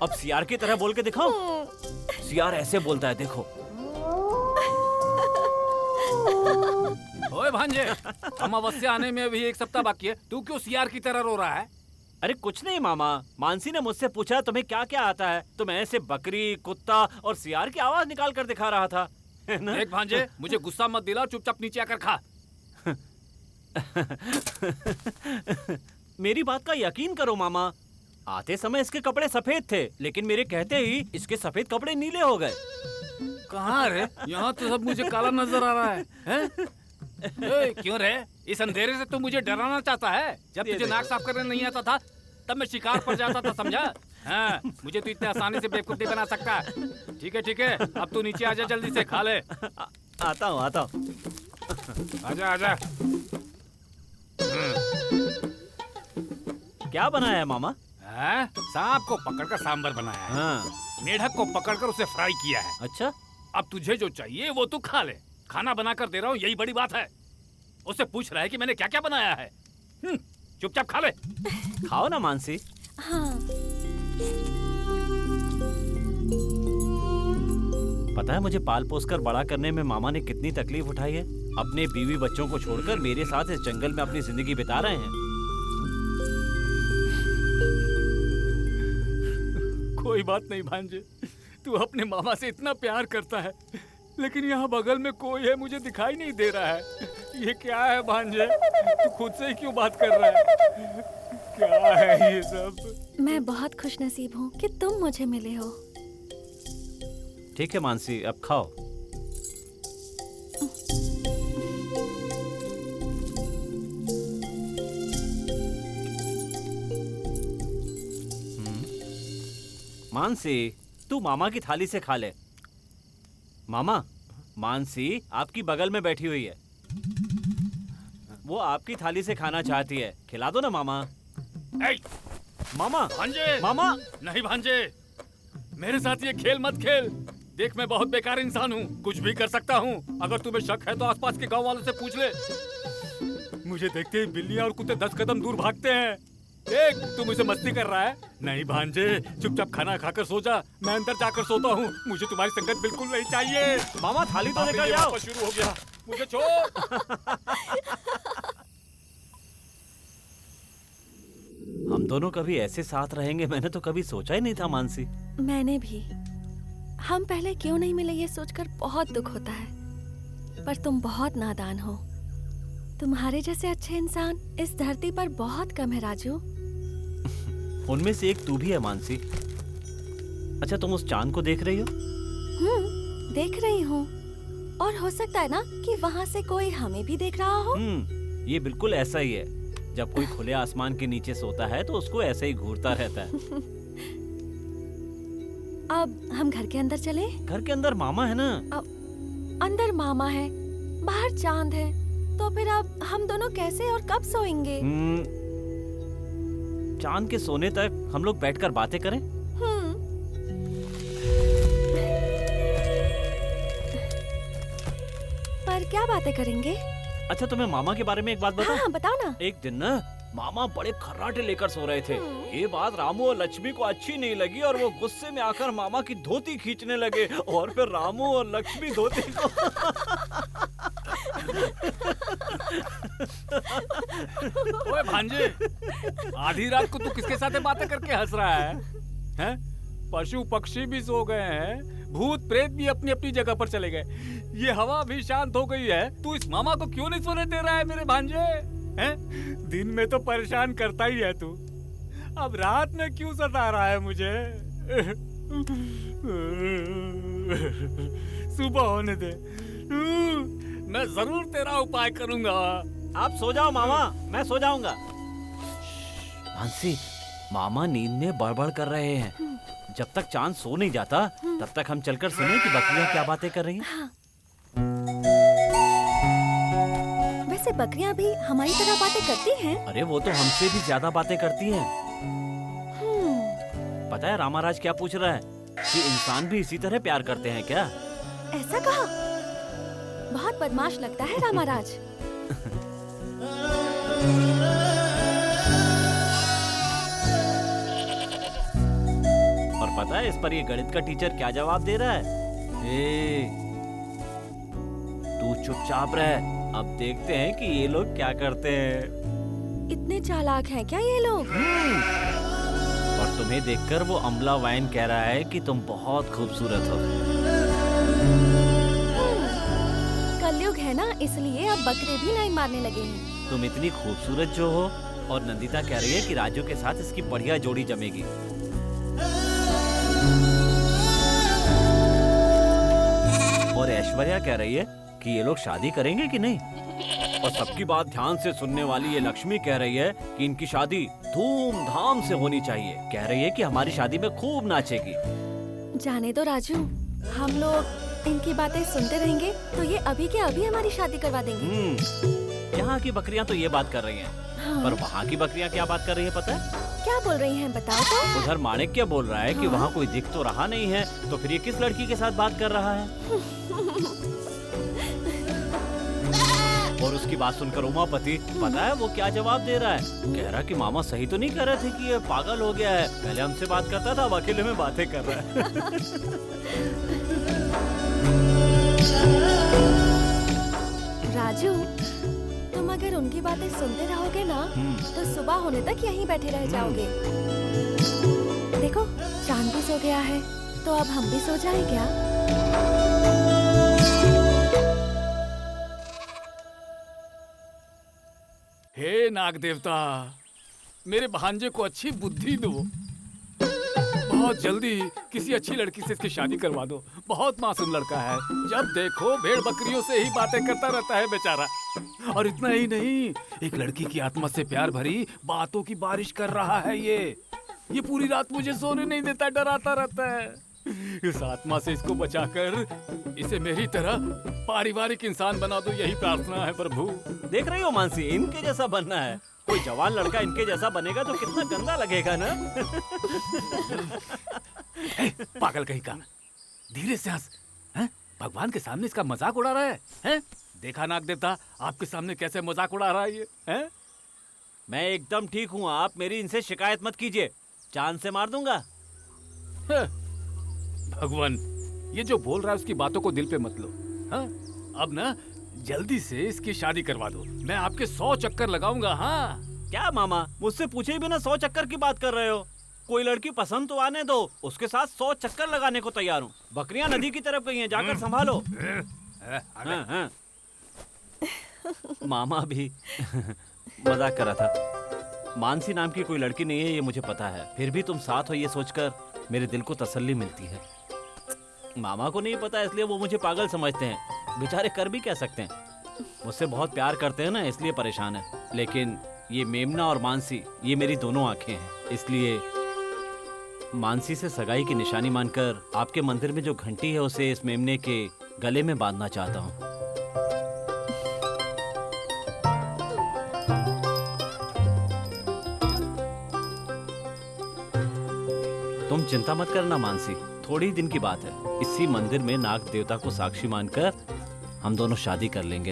अब सियार की तरह बोल के दिखाऊं? सियार ऐसे बोलता है, देखो। ओए भांजे, अमावस्या आने में भी 1 सप्ताह बाकी है। तू क्यों सियार की तरह रो रहा है? अरे कुछ नहीं मामा, मानसी ने मुझसे पूछा तुम्हें क्या क्या आता है, तो मैं ऐसे बकरी, कुत्ता और सियार की आवाज निकाल कर दिखा रहा था। है ना? देख भांजे, मुझे गुस्सा मत दिला, चुपचाप नीचे आकर खा। मेरी बात का यकीन करो मामा, आते समय इसके कपड़े सफेद थे, लेकिन मेरे कहते ही इसके सफेद कपड़े नीले हो गए। कहाँ रे? यहाँ तो सब मुझे काला नजर आ रहा है। हैं? क्यों रे? इस अंधेरे से तू मुझे डराना चाहता है? जब तुझे नाक साफ करने नहीं आता था तब मैं शिकार पर जाता था, समझा? हाँ, मुझे तो इतने आसानी से बेवकूफ नहीं बना सकता। ठीक है, अब तू नीचे आजा, जल्दी से खा ले। आता हूँ। आजा। क्या बनाया है मामा? सांप को पकड़कर सांबर बनाया है। हाँ। मेढक को पकड़कर उसे फ्राई किया है। अच्छा, अब तुझे जो चाहिए वो तू खा ले। खाना बनाकर दे रहा हूँ, यही बड़ी बात है। उससे पूछ रहा है कि मैंने क्या क्या बनाया है। चुपचाप खा ले। खाओ ना मानसी। हाँ। पता है मुझे पाल पोस कर बड़ा करने में मामा ने कितनी तकलीफ उठाई है। अपने बीवी बच्चों को छोड़कर मेरे साथ इस जंगल में अपनी जिंदगी बिता रहे हैं। कोई बात नहीं भांजे, तू अपने मामा से इतना प्यार करता है, लेकिन यहाँ बगल में कोई है मुझे दिखाई नहीं दे रहा है। ये क्या है भांजे, तू खुद से ही क्यों बात कर रहा है? क्या है ये सब? मैं बहुत खुशनसीब हूँ कि तुम मुझे मिले हो। ठीक है मानसी, अब खाओ। मानसी, तू मामा की थाली से खा ले। मामा, मानसी आपकी बगल में बैठी हुई है, वो आपकी थाली से खाना चाहती है, खिला दो ना मामा। ए, मामा, भांजे, मामा। नहीं भांजे, मेरे साथ ये खेल मत खेल। देख मैं बहुत बेकार इंसान हूँ, कुछ भी कर सकता हूँ। अगर तुम्हें शक है तो आसपास के गांव वालों से पूछ ले। मुझे देखते ही बिल्लियाँ और कुत्ते 10 कदम दूर भागते हैं। देख तू मुझसे मस्ती कर रहा है। नहीं भांजे, चुपचाप खाना खाकर सो जा, मैं अंदर जाकर सोता हूँ। मुझे तुम्हारी संगत बिल्कुल नहीं चाहिए। मामा थाली तो अभी लेकर ये जाओ। वापस शुरू हो गया, मुझे छोड़। हम दोनों कभी ऐसे साथ रहेंगे मैंने तो कभी सोचा ही नहीं था मानसी। मैंने भी। हम पहले क्यों नहीं मिले ये सोचकर बहुत दुख होता है, पर तुम बहुत नादान हो। तुम्हारे जैसे अच्छे इंसान इस धरती पर बहुत कम है राजू। उनमें से एक तू भी है मानसी। अच्छा तुम उस चांद को देख रही हो? देख रही हूँ, और हो सकता है ना कि वहाँ से कोई हमें भी देख रहा हो। ये बिल्कुल ऐसा ही है। जब कोई खुले आसमान के नीचे सोता है तो उसको ऐसे ही घूरता रहता है। अब हम घर के अंदर चले? घर के अंदर मामा है ना। अंदर मामा है, बाहर चांद है, तो फिर अब हम दोनों कैसे और कब सोएंगे? चांद के सोने तक हम लोग बैठकर बातें करें। पर क्या बातें करेंगे? अच्छा तुम्हें मामा के बारे में एक बात बताऊं? हाँ, बताओ ना। एक दिन ना मामा बड़े खर्राटे लेकर सो रहे थे। ये बात रामू और लक्ष्मी को अच्छी नहीं लगी और वो गुस्से में आकर मामा की धोती खींचने लगे और फिर रामू और लक्ष्मी धोती को ओए भांजे, आधी रात को तू किसके साथ बातें करके हंस रहा है? हैं? पशु पक्षी भी सो गए हैं, भूत प्रेत भी अपनी अपनी जगह पर चले गए, ये हवा भी शांत हो गई है। तू इस मामा को क्यों नहीं सोने दे रहा है मेरे भांजे? हैं? दिन में तो परेशान करता ही है तू, अब रात में क्यों सता रहा है मुझे? सुबह होने दे, मैं जरूर तेरा उपाय करूंगा। आप सो जाओ मामा, मैं सो जाऊंगा। मानसी, मामा नींद में बड़बड़ कर रहे हैं। जब तक चांद सो नहीं जाता तब तक हम चलकर सुने कि बकरियां क्या बातें कर रही हैं। हाँ। वैसे बकरियां भी हमारी तरह बातें करती हैं? अरे वो तो हमसे भी ज्यादा बातें करती हैं। पता है रामाराज क्या पूछ रहा है कि इंसान भी इसी तरह प्यार करते हैं क्या? ऐसा कहा? बहुत बदमाश लगता है रामाराज। और पता है इस पर ये गणित का टीचर क्या जवाब दे रहा है? तू चुपचाप रह, अब देखते हैं कि ये लोग क्या करते हैं। इतने चालाक हैं क्या ये लोग? और तुम्हें देखकर वो अमला वाइन कह रहा है कि तुम बहुत खूबसूरत हो। कलयुग है ना, इसलिए अब बकरे भी लाइन मारने लगे हैं। तुम इतनी खूबसूरत जो हो, और नंदिता कह रही है कि राजू के साथ इसकी बढ़िया जोड़ी जमेगी। और ऐश्वर्या कह रही है कि ये लोग शादी करेंगे कि नहीं। और सबकी बात ध्यान से सुनने वाली ये लक्ष्मी कह रही है कि इनकी शादी धूमधाम से होनी चाहिए। कह रही है कि हमारी शादी में खूब नाचेगी। जाने दो राजू, हम लोग इनकी बातें सुनते रहेंगे तो ये अभी के अभी हमारी शादी करवा देंगे। यहाँ की बकरियाँ तो ये बात कर रही हैं, हाँ। पर वहाँ की बकरियाँ क्या बात कर रही है पता है? क्या बोल रही हैं बताओ तो। उधर माणिक्य बोल रहा है कि हाँ? वहाँ कोई दिख तो रहा नहीं है, तो फिर ये किस लड़की के साथ बात कर रहा है? और उसकी बात सुनकर उमापति, पता है वो क्या जवाब दे रहा है? कह रहा कि मामा सही तो नहीं कर रहे थे कि ये पागल हो गया है, पहले हमसे बात करता था, अब अकेले में बातें कर रहा है। राजू, तुम अगर उनकी बातें सुनते रहोगे ना तो सुबह होने तक यहीं बैठे रह जाओगे। देखो चांद भी सो गया है, तो अब हम भी सो जाएं क्या? हे नाग देवता, मेरे भांजे को अच्छी बुद्धि दो। बहुत जल्दी किसी अच्छी लड़की से इसकी शादी करवा दो। बहुत मासूम लड़का है, जब देखो भेड़ बकरियों से ही बातें करता रहता है बेचारा। और इतना ही नहीं, एक लड़की की आत्मा से प्यार भरी बातों की बारिश कर रहा है ये पूरी रात मुझे सोने नहीं देता, डराता रहता है। इस आत्मा से इसको बचाकर इसे मेरी तरह पारिवारिक इंसान बना दो, यही प्रार्थना है प्रभु। देख रही हो मानसी, इनके जैसा बनना है। कोई जवान लड़का इनके जैसा बनेगा तो कितना गंदा लगेगा ना। पागल कहीं का, धीरे से हंस। भगवान के सामने इसका मजाक उड़ा रहा है? देखा नाग देवता, आपके सामने कैसे मजाक उड़ा रहा है ये है? मैं एकदम ठीक हूँ, आप मेरी इनसे शिकायत मत कीजिए, चांद से मार दूंगा। भगवान, ये जो बोल रहा है उसकी बातों को दिल पे मत लो। हाँ? अब ना जल्दी से इसकी शादी करवा दो, मैं आपके 100 चक्कर लगाऊंगा। हाँ क्या मामा, मुझसे पूछे बिना 100 चक्कर की बात कर रहे हो? कोई लड़की पसंद तो आने दो, उसके साथ 100 चक्कर लगाने को तैयार हूँ। बकरियां नदी की तरफ गई हैं, जाकर संभालो। हाँ, हाँ। मामा भी मजाक कर रहा था। मानसी नाम की कोई लड़की नहीं है ये मुझे पता है, फिर भी तुम साथ हो ये सोचकर मेरे दिल को तसल्ली मिलती है। मामा को नहीं पता इसलिए वो मुझे पागल समझते हैं, बेचारे कर भी कह सकते हैं। मुझसे बहुत प्यार करते हैं ना, इसलिए परेशान है। लेकिन ये मेमना और मानसी, ये मेरी दोनों आंखें हैं, इसलिए मानसी से सगाई की निशानी मानकर आपके मंदिर में जो घंटी है उसे इस मेमने के गले में बांधना चाहता हूँ। तुम चिंता मत करना मानसी, थोड़ी दिन की बात है। इसी मंदिर में नाग देवता को साक्षी मानकर हम दोनों शादी कर लेंगे।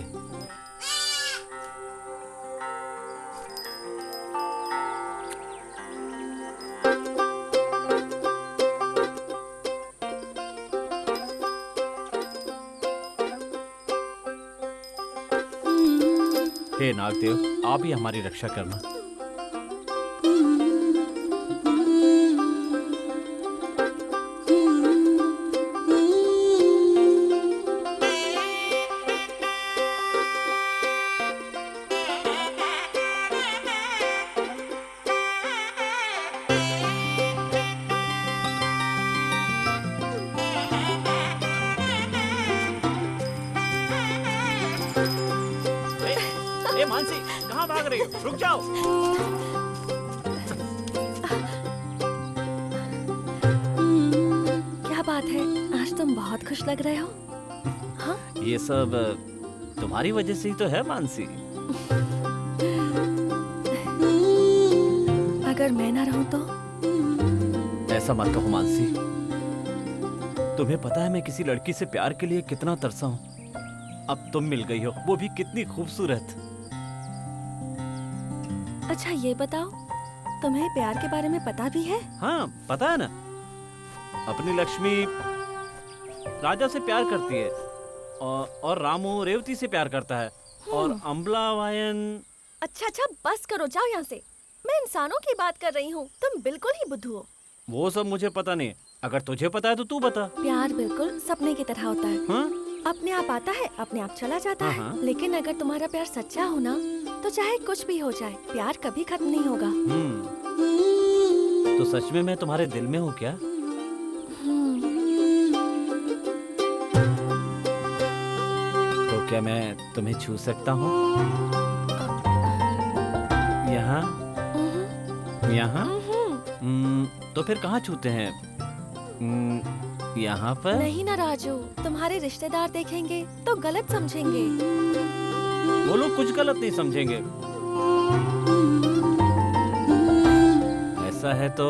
हे नागदेव, आप ही हमारी रक्षा करना। मानसी, कहाँ भाग रही हो? रुक जाओ। क्या बात है, आज तुम बहुत खुश लग रहे हो। हाँ? ये सब तुम्हारी वजह से ही तो है मानसी। अगर मैं ना रहूं तो? ऐसा मत कहो मानसी, तुम्हें पता है मैं किसी लड़की से प्यार के लिए कितना तरसा हूँ। अब तुम मिल गई हो, वो भी कितनी खूबसूरत। अच्छा ये बताओ, तुम्हें प्यार के बारे में पता भी है? हाँ पता है ना, अपनी लक्ष्मी राजा से प्यार करती है और रामू रेवती से प्यार करता है और अम्बला वायन। अच्छा बस करो, जाओ यहाँ से। मैं इंसानों की बात कर रही हूँ, तुम बिल्कुल ही बुद्धू हो। वो सब मुझे पता नहीं, अगर तुझे पता है तो तू बता। प्यार बिल्कुल सपने की तरह होता है। हाँ? अपने आप आता है, अपने आप चला जाता हाँ। है। लेकिन अगर तुम्हारा प्यार सच्चा हो ना, तो चाहे कुछ भी हो जाए, प्यार कभी खत्म नहीं होगा। तो सच में मैं तुम्हारे दिल में हूँ क्या? तो क्या मैं तुम्हें छू सकता हूँ? यहाँ? यहाँ? तो फिर कहाँ छूते हैं? यहाँ पर? नहीं ना राजू, तुम्हारे रिश्तेदार देखेंगे तो गलत समझेंगे। वो लोग कुछ गलत नहीं समझेंगे। ऐसा है तो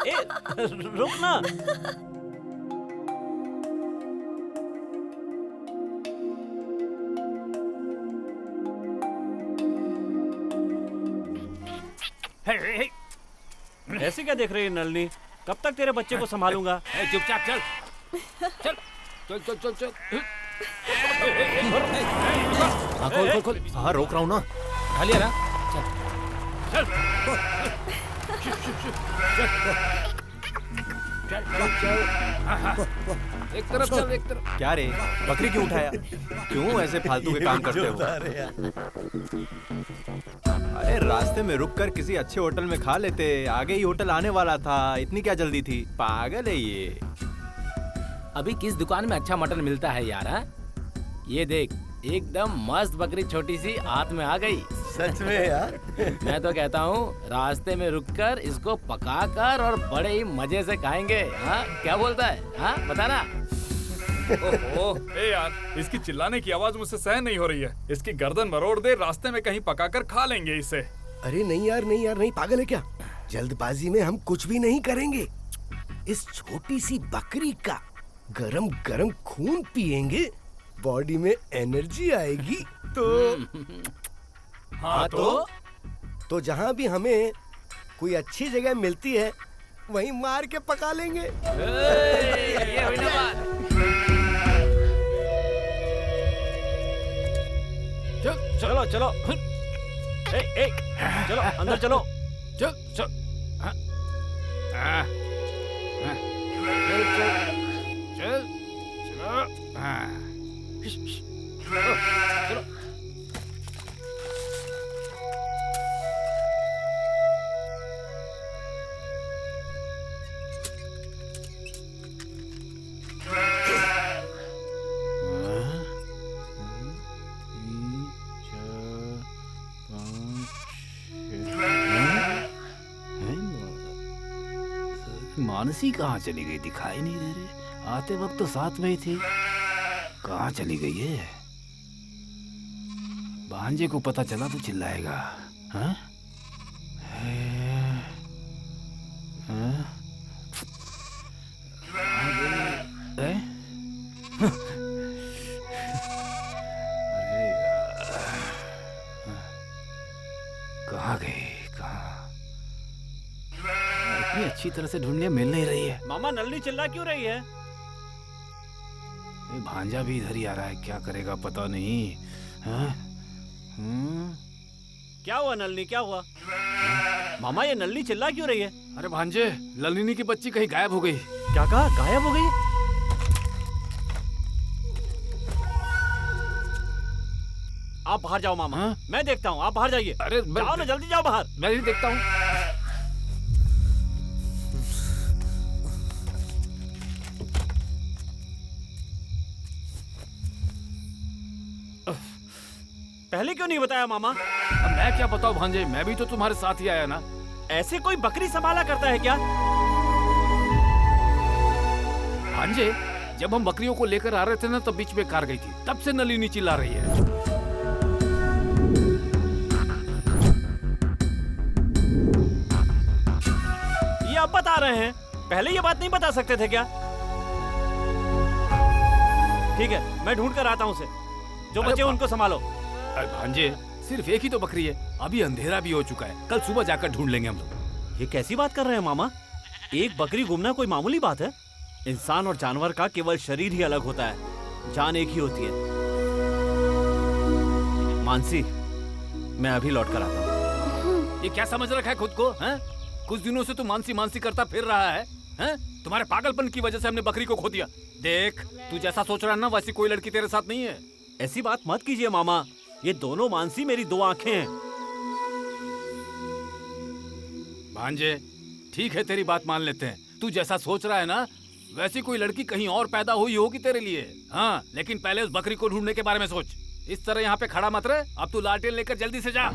रुक ना। ऐसे क्या देख रही है नलनी? कब तक तेरे बच्चे को संभालूंगा? चुपचाप चल चल चल चल चल चल। हाँ, खोल खोल खोल। हाँ, रोक रहा हूँ ना। खा लिया ना? चल चल चल चल। एक तरफ चल, एक तरफ। क्या रे, बकरी क्यों उठाया? क्यों ऐसे फालतू के काम करते हो? अरे रास्ते में रुककर किसी अच्छे होटल में खा लेते, आगे ही होटल आने वाला था, इतनी क्या जल्दी थी? पागल है ये। अभी किस दुकान में अच्छा मटन मिलता है यार? हाँ? ये देख, एकदम मस्त बकरी छोटी सी हाथ में आ गई। सच में यार। मैं तो कहता हूँ रास्ते में रुककर इसको पकाकर और बड़े ही मजे से खाएंगे। हाँ, क्या बोलता है? हाँ, बता ना। ओह ए यार, इसकी चिल्लाने की आवाज मुझसे सहन नहीं हो रही है। इसकी गर्दन मरोड़ दे, रास्ते में कहीं पकाकर खा लेंगे इसे। अरे नहीं यार, नहीं यार, नहीं, पागल है क्या? जल्दबाजी में हम कुछ भी नहीं करेंगे। इस छोटी सी बकरी का गरम गरम खून पिएंगे, बॉडी में एनर्जी आएगी तो हाँ तो जहाँ भी हमें कोई अच्छी जगह मिलती है वहीं मार के पका लेंगे। ये हुई ना बात। चलो चलो। ए, चलो अंदर चलो। चल चल। चल चल चल चलो। चलो। मानसी कहाँ चली गई? दिखाई नहीं दे रही। आते वक्त तो साथ में ही थी, कहाँ चली गई है? भांजे को पता चला तो चिल्लाएगा। हाँ? कहाँ गई? कहाँ? इतनी अच्छी तरह से ढूंढने मिल नहीं रही है। मामा नलनी चिल्ला क्यों रही है? ये भांजा भी इधर ही आ रहा है, क्या करेगा पता नहीं। हाँ? क्या हुआ नलनी, क्या हुआ? मामा ये नलनी चिल्ला क्यों रही है? अरे भांजे, ललनी की बच्ची कहीं गायब हो गई। क्या कहा? गायब हो गई? आप बाहर जाओ मामा। हाँ? मैं देखता हूँ, आप बाहर जाइए। अरे जाओ ना, जल्दी जाओ बाहर। मैं ही देखता हूँ। पहले क्यों नहीं बताया मामा? अब मैं क्या बताऊं भांजे, मैं भी तो तुम्हारे साथ ही आया ना। ऐसे कोई बकरी संभाला करता है क्या? भांजे, जब हम बकरियों को लेकर आ रहे थे ना, तब बीच में कार गई थी, तब से नलिनी चिल्ला रही है। ये अब बता रहे हैं, पहले ये बात नहीं बता सकते थे क्या? ठीक है, मैं ढूंढ कर आता हूँ उसे। जो अरे बच्चे उनको संभालो। अरे भांजे, सिर्फ एक ही तो बकरी है, अभी अंधेरा भी हो चुका है, कल सुबह जाकर ढूंढ लेंगे हम लोग। ये कैसी बात कर रहे हैं मामा? एक बकरी घूमना कोई मामूली बात है? इंसान और जानवर का केवल शरीर ही अलग होता है, जान एक ही होती है। मानसी, मैं अभी लौट कर आता हूँ। ये क्या समझ रखा है खुद को? हैं? कुछ दिनों से तू मानसी मानसी करता फिर रहा है, हैं? तुम्हारे पागलपन की वजह से हमने बकरी को खो दिया। देख, तू जैसा सोच रहा है ना, वैसी कोई लड़की तेरे साथ नहीं है। ऐसी बात मत कीजिए मामा, ये दोनों मानसी मेरी दो आंखें हैं। भांजे, ठीक है, तेरी बात मान लेते हैं। तू जैसा सोच रहा है ना, वैसी कोई लड़की कहीं और पैदा हुई होगी तेरे लिए। हाँ, लेकिन पहले उस बकरी को ढूंढने के बारे में सोच। इस तरह यहाँ पे खड़ा मत रहे, अब तू लालटेन लेकर जल्दी से जा।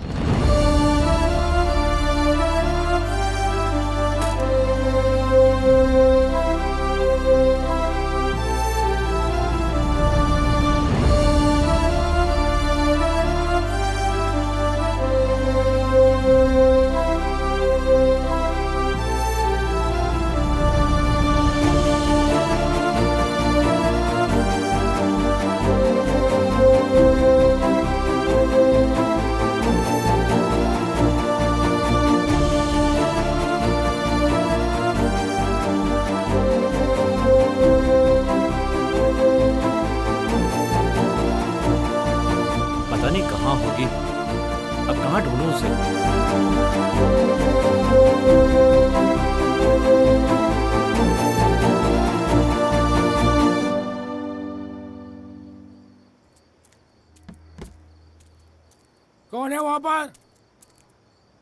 कौन है वहाँ पर?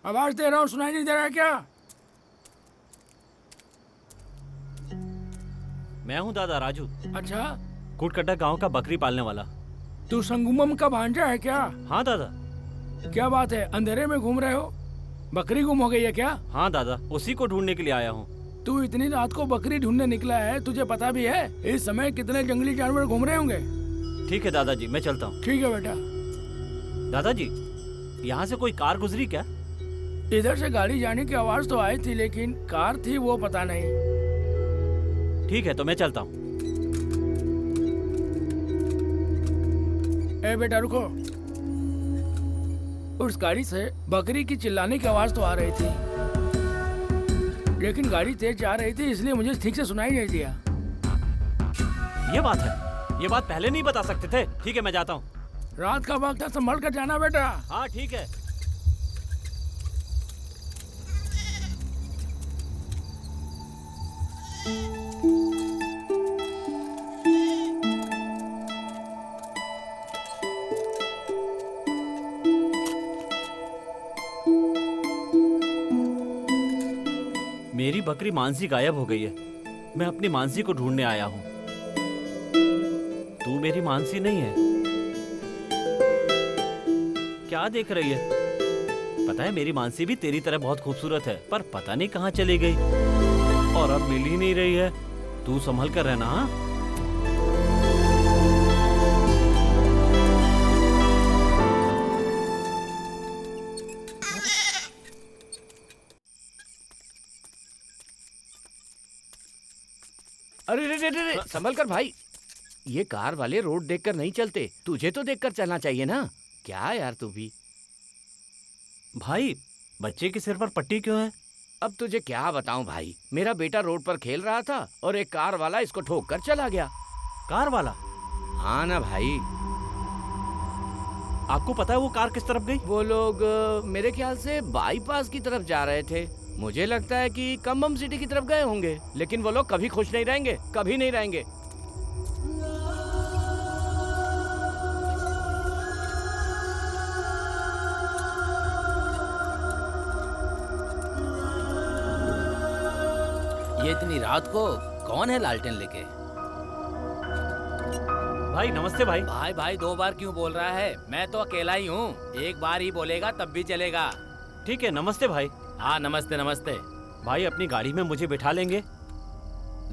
आवाज दे रहा हूँ, सुनाई नहीं दे रहा है क्या? मैं हूँ दादा राजू, अच्छा, कुटकट्टा गांव का बकरी पालने वाला। तू संगुमम का भांजा है क्या? हाँ दादा। क्या बात है, अंधेरे में घूम रहे हो? बकरी गुम हो गई है क्या? हाँ दादा, उसी को ढूंढने के लिए आया हूँ। तू इतनी रात को बकरी ढूंढने निकला है, तुझे पता भी है इस समय कितने जंगली जानवर घूम रहे होंगे? ठीक है दादाजी, मैं चलता हूँ। ठीक है बेटा। दादाजी, यहाँ से कोई कार गुजरी क्या? इधर से गाड़ी जाने की आवाज तो आई थी, लेकिन कार थी वो पता नहीं। ठीक है, तो मैं चलता हूँ। ए बेटा रुको। उस गाड़ी से बकरी की चिल्लाने की आवाज तो आ रही थी, लेकिन गाड़ी तेज जा रही थी, इसलिए मुझे ठीक से सुनाई नहीं दिया। ये बात है, ये बात पहले नहीं बता सकते थे। ठीक है, मैं जाता हूँ। रात का वक्त है, संभल कर जाना बेटा। हाँ ठीक है। मेरी बकरी मानसी गायब हो गई है। मैं अपनी मानसी को ढूंढने आया हूँ। तू मेरी मानसी नहीं है। क्या देख रही है? पता है मेरी मानसी भी तेरी तरह बहुत खूबसूरत है, पर पता नहीं कहाँ चली गई और अब मिल ही नहीं रही है। तू संभल कर रहना। हाँ? अरे रे रे रे रे, संभल कर भाई। ये कार वाले रोड देखकर नहीं चलते, तुझे तो देखकर चलना चाहिए ना। क्या यार तू भी। भाई, बच्चे के सिर पर पट्टी क्यों है? अब तुझे क्या बताऊं भाई, मेरा बेटा रोड पर खेल रहा था और एक कार वाला इसको ठोक कर चला गया। कार वाला? हाँ ना भाई। आपको पता है वो कार किस तरफ गई? वो लोग मेरे ख्याल से बाईपास की तरफ जा रहे थे। मुझे लगता है कि कम्बम सिटी की तरफ गए होंगे, लेकिन वो लोग कभी खुश नहीं रहेंगे, कभी नहीं रहेंगे। ये इतनी रात को कौन है लालटेन लेके? भाई नमस्ते भाई। भाई भाई 2 बार क्यों बोल रहा है? मैं तो अकेला ही हूँ, 1 बार ही बोलेगा तब भी चलेगा। ठीक है, नमस्ते भाई। हाँ नमस्ते नमस्ते। भाई अपनी गाड़ी में मुझे बिठा लेंगे?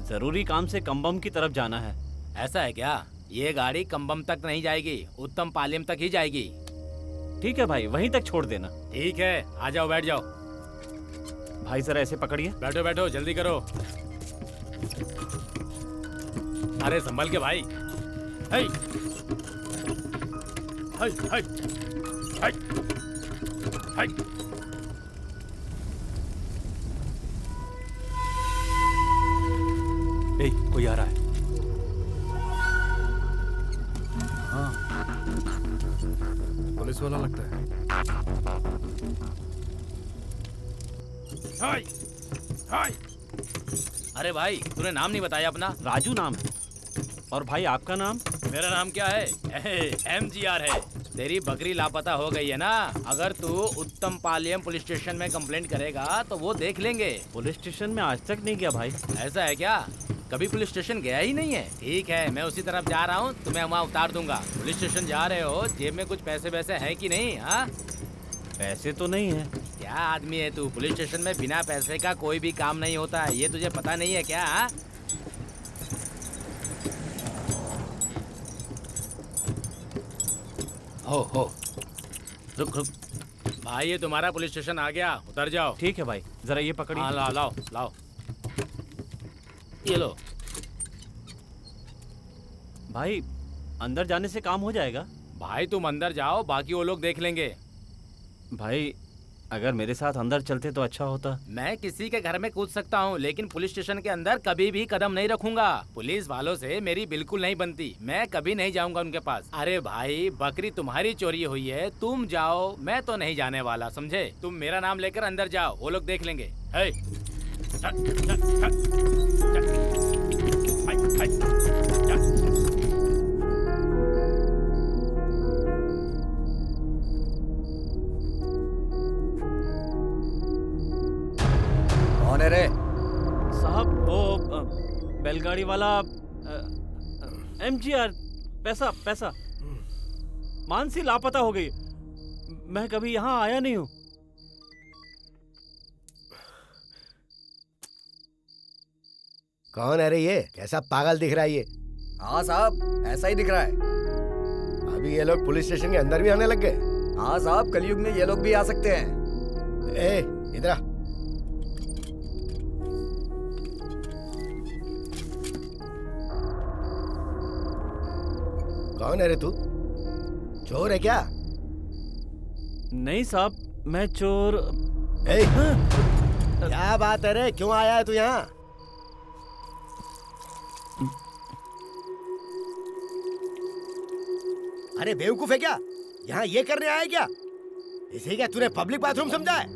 जरूरी काम से कम्बम की तरफ जाना है। ऐसा है क्या? ये गाड़ी कम्बम तक नहीं जाएगी, उत्तम पालियम तक ही जाएगी। ठीक है भाई, वहीं तक छोड़ देना। ठीक है, आ जाओ, बैठ जाओ। भाई जरा ऐसे पकड़िए। बैठो बैठो, जल्दी करो। अरे संभल के भाई। हाय हाय हाय हाय हाय। ए, कोई आ रहा है। हाँ, पुलिस वाला लगता है। हाय हाय। अरे भाई, तूने नाम नहीं बताया अपना? राजू नाम है। और भाई आपका नाम? मेरा नाम क्या है? MGR है। तेरी बकरी लापता हो गई है ना? अगर तू उत्तम पालियम पुलिस स्टेशन में कंप्लेंट करेगा तो वो देख लेंगे। पुलिस स्टेशन में आज तक नहीं गया भाई। ऐसा है क्या? कभी पुलिस स्टेशन गया ही नहीं है? ठीक है, मैं उसी तरफ जा रहा हूँ, तुम्हें वहाँ उतार दूंगा। पुलिस स्टेशन जा रहे हो, जेब में कुछ पैसे वैसे है कि नहीं? हाँ, पैसे तो नहीं है। क्या आदमी है तू? पुलिस स्टेशन में बिना पैसे का कोई भी काम नहीं होता है, ये तुझे पता नहीं है क्या? हाँ? हो रुक रुक भाई, ये तुम्हारा पुलिस स्टेशन आ गया, उतर जाओ। ठीक है भाई, जरा ये पकड़िए। हाँ लाओ लाओ लाओ, ये लो। भाई अंदर जाने से काम हो जाएगा? भाई तुम अंदर जाओ, बाकी वो लोग देख लेंगे। भाई अगर मेरे साथ अंदर चलते तो अच्छा होता। मैं किसी के घर में कूद सकता हूँ, लेकिन पुलिस स्टेशन के अंदर कभी भी कदम नहीं रखूंगा। पुलिस वालों से मेरी बिल्कुल नहीं बनती, मैं कभी नहीं जाऊंगा उनके पास। अरे भाई, बकरी तुम्हारी चोरी हुई है, तुम जाओ, मैं तो नहीं जाने वाला, समझे? तुम मेरा नाम लेकर अंदर जाओ, वो लोग देख लेंगे। है? बैलगाड़ी वाला MGR, पैसा पैसा। मानसी लापता हो गई। मैं कभी यहाँ आया नहीं हूँ। कौन है रे ये? कैसा पागल दिख रहा है ये? हाँ साहब, ऐसा ही दिख रहा है। अभी ये लोग पुलिस स्टेशन के अंदर भी आने लग गए। हाँ साहब, कलयुग में ये लोग भी आ सकते हैं। ए, इधर आ। कौन है रे तू? चोर है क्या? नहीं साहब, मैं चोर। ए, क्या बात है रे? क्यों आया है तू यहाँ? अरे बेवकूफ है क्या? यहाँ ये करने आया क्या? इसे क्या तूने पब्लिक बाथरूम समझा है?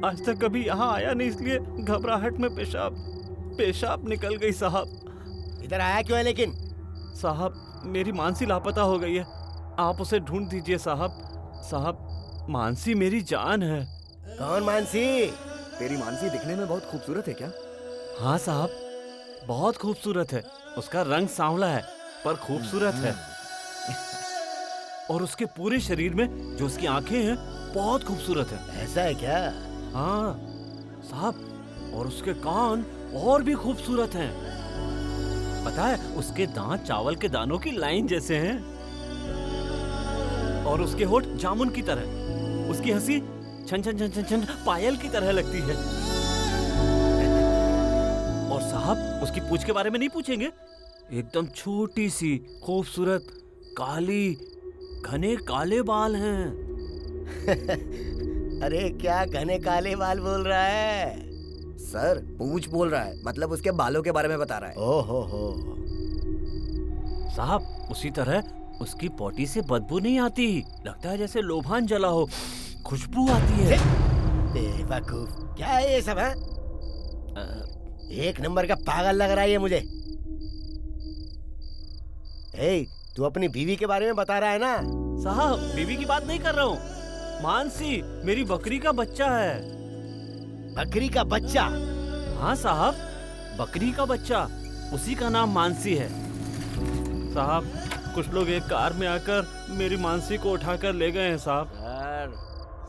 आज तक कभी यहाँ आया नहीं, इसलिए घबराहट में पेशाब निकल गई साहब। इधर आया क्यों है लेकिन? साहब, मेरी मानसी लापता हो गई है। आप उसे ढूंढ दीजिए साहब। साहब, मानसी मेरी जान है। कौन मानसी? तेरी मानसी दिखने में बहुत खूबसूरत है क्या? हाँ साहब, बहुत खूबसूरत है। उसका रंग सांवला है पर खूबसूरत है। और उसके पूरे शरीर में जो उसकी आंखें हैं बहुत खूबसूरत है। ऐसा है क्या? हाँ साहब, और उसके कान और भी खूबसूरत हैं। पता है, उसके दांत चावल के दानों की लाइन जैसे हैं। और उसके होठ जामुन की तरह। उसकी हंसी छन छन छन छन छन पायल की तरह लगती है। और साहब, उसकी पूंछ के बारे में नहीं पूछेंगे? एकदम छोटी सी खूबसूरत काली घने काले बाल हैं। अरे क्या घने काले बाल बोल रहा है? सर, पूंछ बोल रहा है, मतलब उसके बालों के बारे में बता रहा है। ओहो हो। साहब, उसी तरह उसकी पोटी से बदबू नहीं आती। लगता है जैसे लोभान जला हो, खुशबू आती है। बेवकूफ, क्या है ये सब? है एक नंबर का पागल लग रहा है ये मुझे। ए, तू अपनी बीवी के बारे में बता रहा है ना? साहब, बीवी की बात नहीं कर रहा हूँ। मानसी मेरी बकरी का बच्चा है। बकरी का बच्चा? हाँ साहब, बकरी का बच्चा, उसी का नाम मानसी है। साहब, कुछ लोग एक कार में आकर मेरी मानसी को उठाकर ले गए हैं साहब।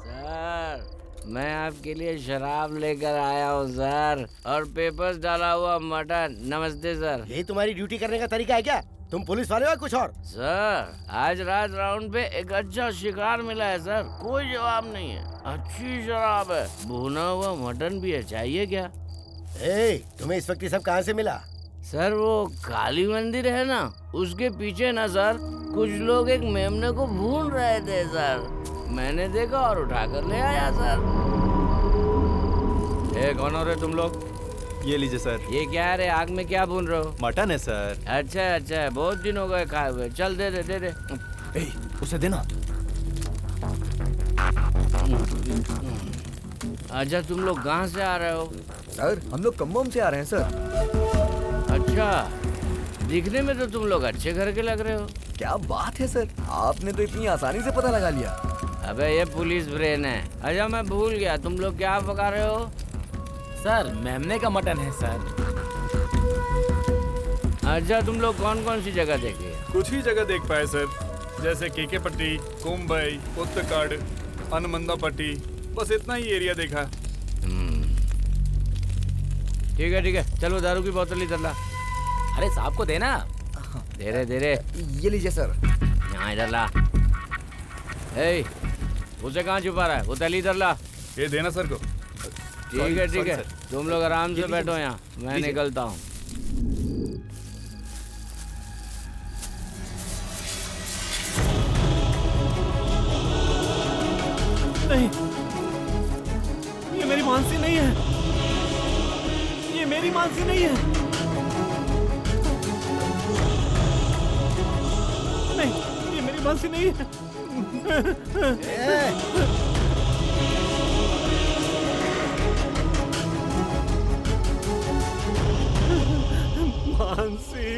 सर, मैं आपके लिए शराब लेकर आया हूँ सर, और पेपर्स डाला हुआ मटन। नमस्ते सर। ये तुम्हारी ड्यूटी करने का तरीका है क्या? तुम पुलिस वाले हो कुछ और? सर, आज रात राउंड पे एक अच्छा शिकार मिला है सर। कोई जवाब नहीं है। अच्छी शराब है, भुना हुआ मटन भी है। चाहिए क्या? तुम्हें इस वक्त ये सब कहाँ से मिला? सर, वो काली मंदिर है ना, उसके पीछे ना सर, कुछ लोग एक मेमने को भून रहे थे सर। मैंने देखा और उठाकर ले आया सर। कौन हो रहे तुम लोग? ये लीजिए सर। ये क्या है रे? आग में क्या भून रहे हो? मटन है सर। अच्छा अच्छा, बहुत दिन हो गए खाए हुए। चल दे दे दे दे। उसे देना। अच्छा, तुम लोग कहाँ से आ रहे हो? सर, हम लोग कम्बोम से आ रहे हैं सर। अच्छा, दिखने में तो तुम लोग अच्छे घर के लग रहे हो। क्या बात है सर, आपने तो इतनी आसानी से पता लगा लिया। अबे ये पुलिस ब्रेन है। अच्छा, मैं भूल गया, तुम लोग क्या पका रहे हो? सर, मेमने का मटन है सर। अच्छा, तुम लोग कौन कौन सी जगह देखे? कुछ ही जगह देख पाए सर, जैसे केके पट्टी, कोम्बई, उत्तकाड़, हनुमंदा पट्टी, बस इतना ही एरिया देखा। ठीक है, चलो दारू की बोतल इधर ला। अरे साहब को देना। दे रहे। ये लीजिए सर। यहाँ इधर ला। उसे कहाँ छुपा रहा है? वो तली इधर ला। ये देना सर को। ठीक है, तुम लोग आराम से बैठो यहाँ, मैं निकलता हूँ। नहीं, ये मेरी मानसी नहीं है। ये मेरी मानसी नहीं है। नहीं, ये मेरी मानसी नहीं है। मानसी।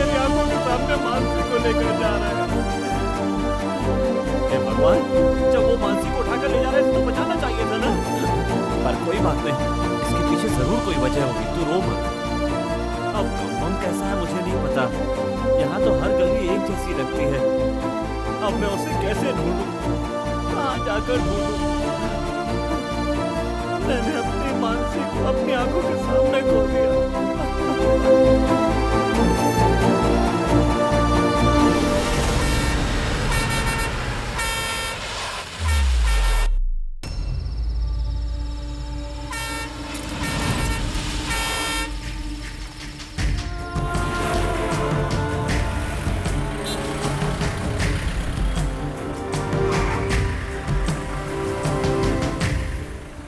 मेरी आंखों के सामने मानसी को लेकर जा रहा है। हे भगवान, जब वो मानसी को उठाकर ले जा रहे थे तो बचाना चाहिए था ना। पर कोई बात नहीं, इसके पीछे जरूर कोई वजह होगी, तू रो मत। अब कम कैसा है मुझे नहीं पता, यहाँ तो हर गली एक जैसी लगती है। अब मैं उसे कैसे ढूंढूं, कहाँ जाकर ढूंढूं? मैंने अपनी मानसी को अपनी आंखों के सामने खो दिया।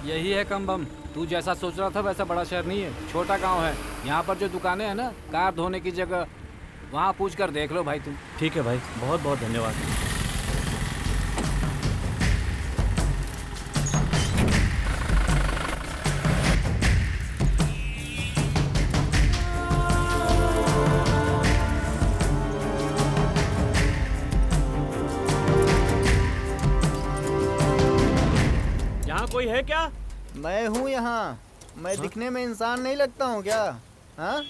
यही है कम्बम, तू जैसा सोच रहा था वैसा बड़ा शहर नहीं है, छोटा गांव है। यहाँ पर जो दुकानें हैं ना, कार धोने की जगह, वहाँ पूछ कर देख लो भाई तुम। ठीक है भाई, बहुत बहुत धन्यवाद। यहाँ कोई है क्या? मैं हूँ यहाँ। मैं दिखने में इंसान नहीं लगता हूँ क्या? हाँ?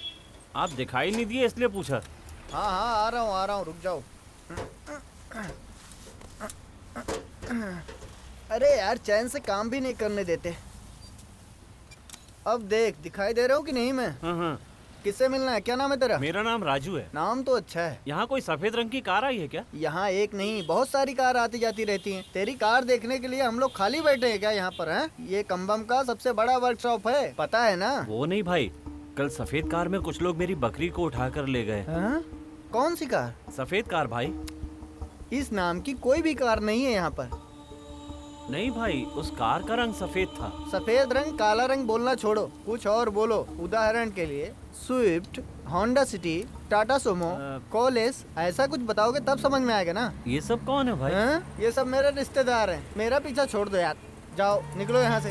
आप दिखाई नहीं दिए इसलिए पूछा। हाँ हाँ, आ रहा हूँ, रुक जाओ। अरे यार, चैन से काम भी नहीं करने देते। अब देख, दिखाई दे रहा हूँ कि नहीं मैं? हाँ। किससे मिलना है? क्या नाम है तेरा? मेरा नाम राजू है। नाम तो अच्छा है। यहाँ कोई सफेद रंग की कार आई है क्या? यहाँ एक नहीं, बहुत सारी कार आती जाती रहती हैं। तेरी कार देखने के लिए हम लोग खाली बैठे हैं क्या यहाँ पर? हैं? ये कम्बम का सबसे बड़ा वर्कशॉप है, पता है ना? वो नहीं भाई, कल सफेद कार में कुछ लोग मेरी बकरी को उठाकर ले गए। कौन सी कार? सफेद कार भाई। इस नाम की कोई भी कार नहीं है यहाँ पर। नहीं भाई, उस कार का रंग सफेद था। सफेद रंग काला रंग बोलना छोड़ो, कुछ और बोलो। उदाहरण के लिए Swift, Honda City, Tata Sumo, Qualis, ऐसा कुछ बताओगे तब समझ में आएगा ना। ये सब कौन है भाई? ये सब मेरे रिश्तेदार हैं। मेरा पीछा छोड़ दो यार, जाओ निकलो यहाँ से।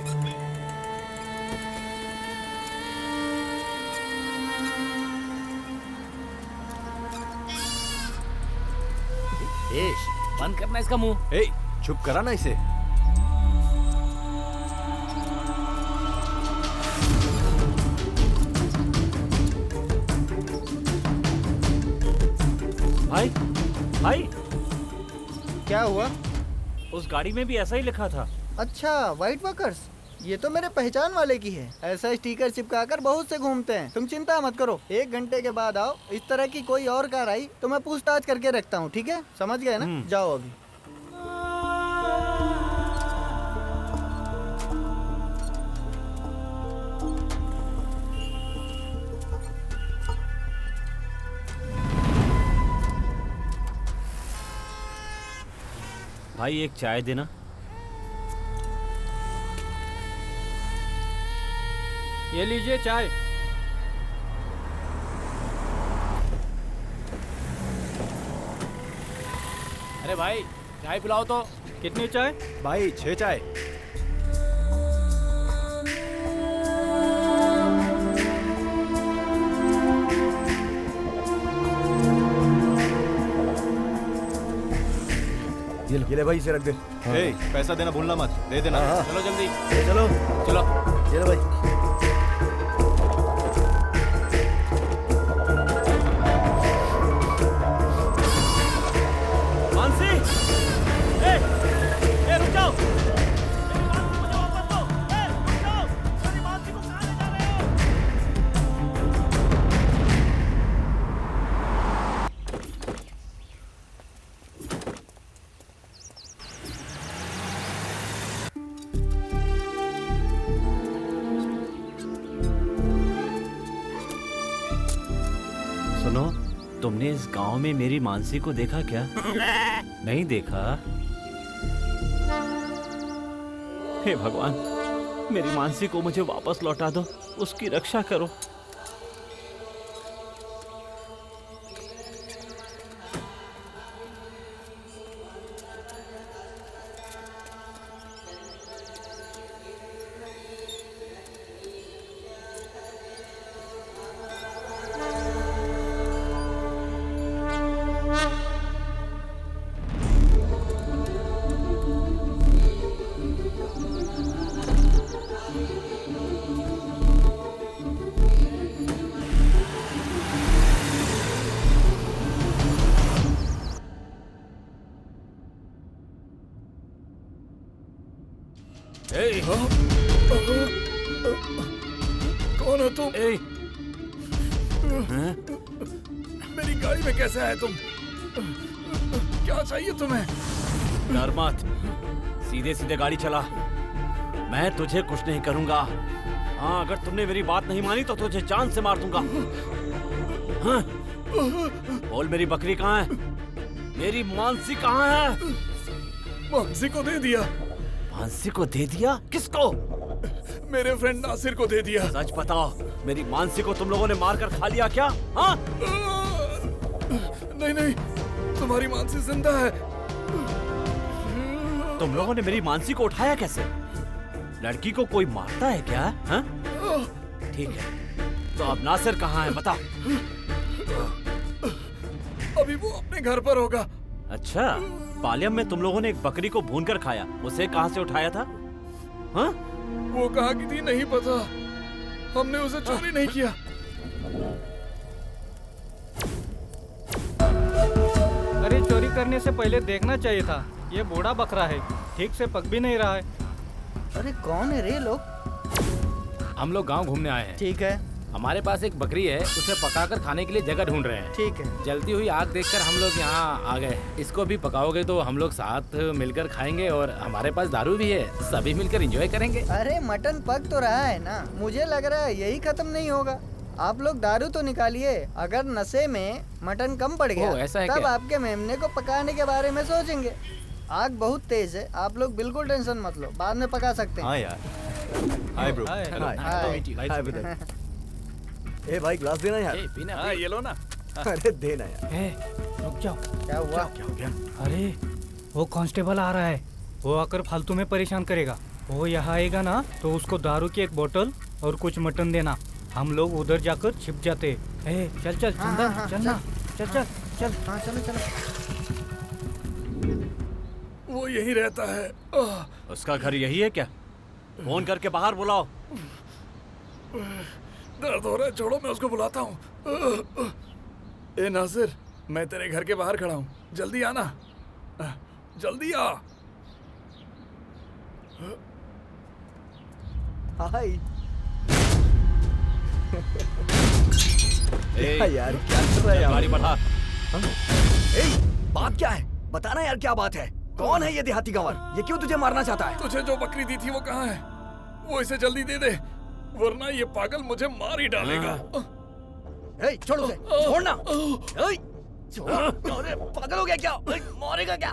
बंद करना इसका मुंह। चुप करा ना इसे। भाई भाई, क्या हुआ? उस गाड़ी में भी ऐसा ही लिखा था। अच्छा, व्हाइट वर्कर्स, ये तो मेरे पहचान वाले की है। ऐसा स्टिकर चिपकाकर बहुत से घूमते हैं। तुम चिंता मत करो, 1 घंटे के बाद आओ। इस तरह की कोई और कार आई तो मैं पूछताछ करके रखता हूँ, ठीक है? समझ गए ना? जाओ अभी। भाई एक चाय देना। ये लीजिए चाय। अरे भाई, चाय पिलाओ तो। कितनी चाय? भाई 6 चाय। ये ले भाई, इसे रख दे। पैसा देना भूलना मत, दे देना। चलो जल्दी, चलो चलो। ये ले भाई। मानसी, रुक जाओ। मेरी मानसी मुझे वापस दो। रुक जाओ। मेरी मानसी को कहाँ ले जा रहे हो? सुनो, तुमने इस गांव में मेरी मानसी को देखा क्या? नहीं देखा? हे भगवान, मेरी मानसी को मुझे वापस लौटा दो, उसकी रक्षा करो। कौन हो तुम? हैं? मेरी गाड़ी में कैसे आए तुम? क्या चाहिए तुम्हें? डर मत, सीधे सीधे गाड़ी चला। मैं तुझे कुछ नहीं करूंगा। हाँ, अगर तुमने मेरी बात नहीं मानी तो तुझे जान से मार दूंगा। हाँ? बोल, मेरी बकरी कहाँ है? मेरी मानसी कहाँ है? मानसी को दे दिया। मानसी को दे दिया? किसको? मेरे फ्रेंड नासिर को दे दिया। सच बताओ, मेरी मानसी को तुम लोगों ने मार कर खा लिया क्या? हाँ? नहीं नहीं, तुम्हारी मानसी जिंदा है। तुम लोगों ने मेरी मानसी को उठाया कैसे? लड़की को कोई मारता है क्या? हाँ? ठीक है, तो अब नासिर कहाँ है बता। अभी वो अपने घर पर होगा। अच्छा, पालियम में तुम लोगों ने एक बकरी को भून कर खाया, उसे कहाँ से उठाया था? हाँ? वो कहाँ की थी नहीं पता, हमने उसे चोरी नहीं किया। अरे चोरी करने से पहले देखना चाहिए था, ये बूढ़ा बकरा है, ठीक से पक भी नहीं रहा है। अरे कौन है रे लोग? हम लोग गांव घूमने आए हैं। ठीक है। हमारे पास एक बकरी है, उसे पकाकर खाने के लिए जगह ढूंढ रहे हैं। ठीक है। जलती हुई आग देखकर हम लोग यहाँ आ गए। इसको भी पकाओगे तो हम लोग साथ मिलकर खाएंगे और हमारे पास दारू भी है, सभी मिलकर एंजॉय करेंगे। अरे मटन पक तो रहा है ना, मुझे लग रहा है यही खत्म नहीं होगा। आप लोग दारू तो निकालिए, अगर नशे में मटन कम पड़ गया ऐसा है तब क्या? आपके मेमने को पकाने के बारे में सोचेंगे। आग बहुत तेज है, आप लोग बिल्कुल टेंशन मत लो, बाद में पका सकते हैं। हाँ यार। Hi bro. Hi brother. ए भाई ग्लास देना यार। हाँ ये लो ना। अरे देना यार। रुक जाओ। क्या हुआ? क्या हो गया? अरे वो कांस्टेबल आ रहा है, वो आकर फालतू में परेशान करेगा। वो यहाँ आएगा ना तो उसको दारू की एक बोतल और कुछ मटन देना, हम लोग उधर जाकर छिप जाते। चल चल चंदन, चलना, चल चल चल। हाँ चलो चलो। वो यही रहता है। उसका घर यही है क्या? फोन करके बाहर बुलाओ। दर्द हो रहा है, छोड़ो, मैं उसको बुलाता हूँ। ए नासिर, मैं तेरे घर के बाहर खड़ा हूँ, जल्दी आना, जल्दी आ। हाय। यार क्या कर रहा है यार? गाड़ी बढ़ा। बात क्या है? बताना यार, क्या बात है? कौन है ये देहाती गंवार? ये क्यों तुझे मारना चाहता है? तुझे जो बकरी दी थी वो कहाँ है? वो इसे जल्दी दे दे, वरना ये पागल मुझे मार ही डालेगा। छोड़ उसे, छोड़ना। अरे पागल हो गया क्या? मारेगा क्या?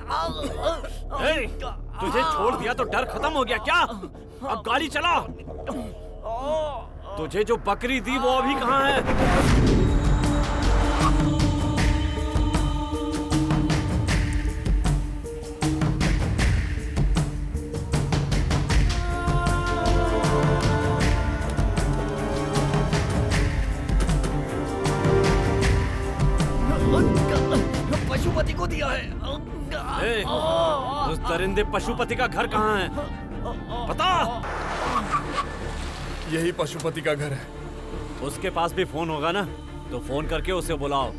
तुझे छोड़ दिया तो डर खत्म हो गया क्या? अब गाड़ी चला। तुझे जो बकरी दी वो अभी कहाँ है? पशुपति को दिया है। उस दरिंदे पशुपति का घर कहाँ है? बता। यही पशुपति का घर है। उसके पास भी फोन होगा ना, तो फोन करके उसे बुलाओ।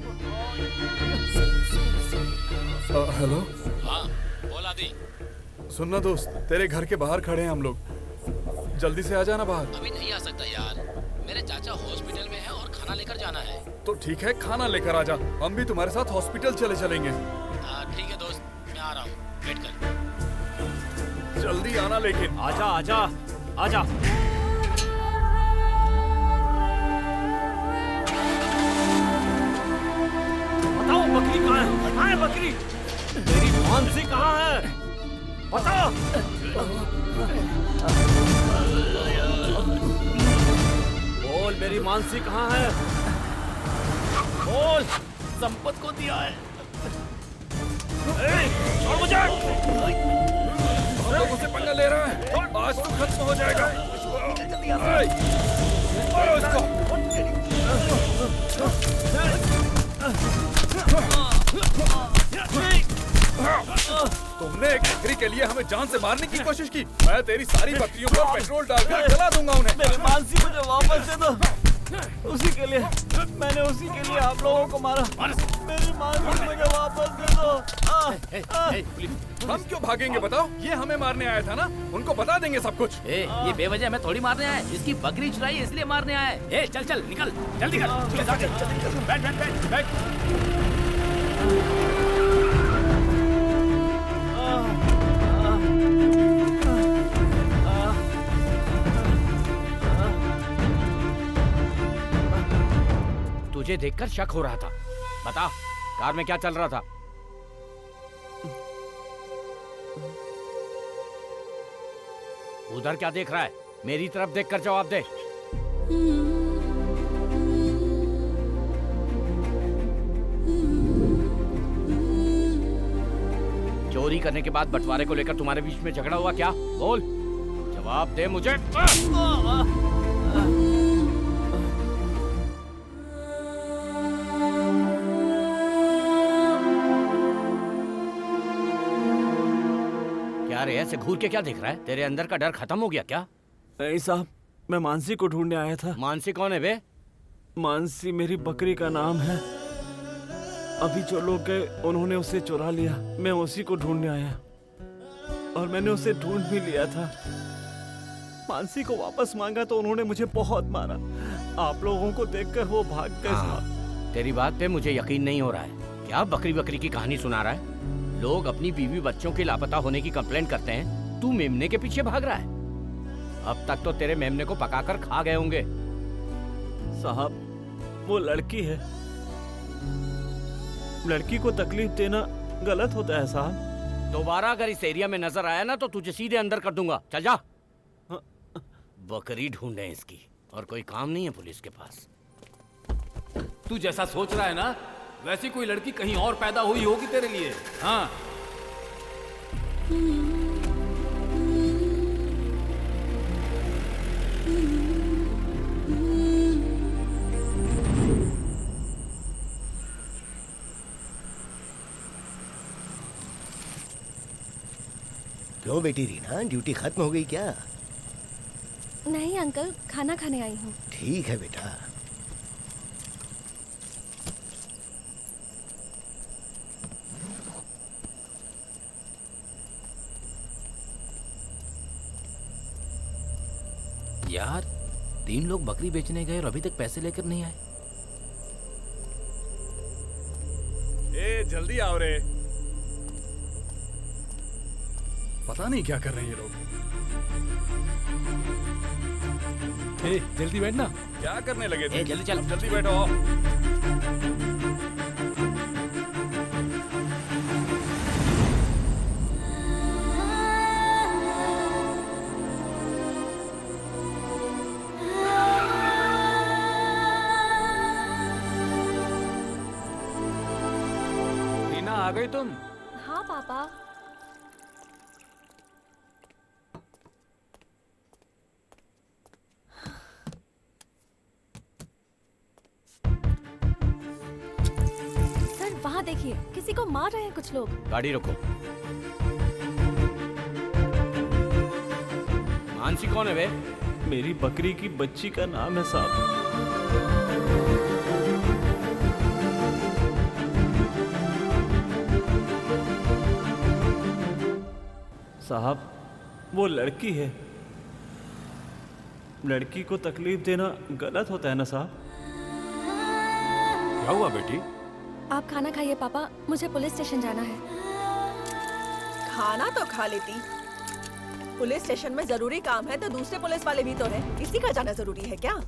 हेलो। हाँ बोला दी। सुनना दोस्त, तेरे घर के बाहर खड़े हैं हम लोग, जल्दी से आ जाना बाहर। अभी नहीं आ सकता यार, मेरे चाचा हॉस्पिटल में है और खाना लेकर जाना है। तो ठीक है, खाना लेकर आ जा, हम भी तुम्हारे साथ हॉस्पिटल चलेंगे। ठीक है दोस्त, मैं आ रहा हूँ, वेट कर। जल्दी आना लेकिन। आजा आजा आजा। बताओ बकरी कहाँ है? कहाँ है बकरी? मेरी मानसी कहाँ है? बताओ। बोल, मेरी मानसी कहाँ है? बोल। संपत को दिया है। छोड़ मुझे। हम लोग उसे पंगा ले रहा है, आज तो खत्म हो जाएगा। मारो इसको। तुमने एक बकरी के लिए हमें जान से मारने की कोशिश की। मैं तेरी सारी बकरियों पर पेट्रोल डालकर जला दूंगा उन्हें। मेरी मानसी मुझे वापस दे दो। उसी के लिए मैंने उसी के लिए आप लोगों को मारा। मेरी माँ को मुझे वापस दे दो। हम क्यों भागेंगे बताओ? ये हमें मारने आया था ना, उनको बता देंगे सब कुछ। ये बेवजह हमें थोड़ी मारने आया है, इसकी बकरी चुराई इसलिए मारने आया है। चल चल निकल, जल्दी कर। बैठ बैठ बैठ बैठ। तुझे देखकर शक हो रहा था। बता, कार में क्या चल रहा था? उधर क्या देख रहा है? मेरी तरफ देखकर जवाब दे। चोरी करने के बाद बंटवारे को लेकर तुम्हारे बीच में झगड़ा हुआ क्या? बोल, जवाब दे मुझे। क्या रे, ऐसे घूर के क्या देख रहा है? तेरे अंदर का डर खत्म हो गया क्या? नहीं साहब, मैं मानसी को ढूंढने आया था। मानसी कौन है बे? मानसी मेरी बकरी का नाम है। अभी जो लोग गए उन्होंने उसे चुरा लिया। मैं उसी को ढूंढने आया और मैंने उसे ढूंढ भी लिया था। मानसी को वापस मांगा तो उन्होंने मुझे बहुत मारा। आप लोगों को देखकर वो भाग गए। तेरी बात पे मुझे यकीन नहीं हो रहा है। क्या बकरी बकरी की कहानी सुना रहा है? लोग अपनी बीवी बच्चों के लापता होने की कंप्लेंट करते हैं, तू मेमने के पीछे भाग रहा है। अब तक तो तेरे मेमने को पकाकर खा गए होंगे। साहब, वो लड़की है। लड़की को तकलीफ देना गलत होता है साहब। दोबारा अगर इस एरिया में नजर आया ना तो तुझे सीधे अंदर कर दूंगा। चल जा। बकरी ढूंढे इसकी, और कोई काम नहीं है पुलिस के पास। तू जैसा सोच रहा है ना, वैसी कोई लड़की कहीं और पैदा हुई होगी तेरे लिए। हाँ, क्यों बेटी रीना, ड्यूटी खत्म हो गई क्या? नहीं अंकल, खाना खाने आई हूँ। ठीक है बेटा। यार, 3 लोग बकरी बेचने गए और अभी तक पैसे लेकर नहीं आए। जल्दी आओ रे। पता नहीं क्या कर रहे हैं ये लोग। जल्दी बैठना। क्या करने लगे थे? जल्दी चल। जल्दी बैठो। रीना, आ गई तुम? हाँ पापा। सर वहाँ देखिए, किसी को मार रहे हैं कुछ लोग। गाड़ी रोको। मानसी कौन है बे? मेरी बकरी की बच्ची का नाम है साहब। साहब, वो लड़की है। लड़की को तकलीफ देना गलत होता है ना साहब? क्या हुआ बेटी? आप खाना खाइए पापा, मुझे पुलिस स्टेशन जाना है। खाना तो खा लेती, पुलिस स्टेशन में जरूरी काम है तो दूसरे पुलिस वाले भी तो हैं, इसी का जाना जरूरी है क्या?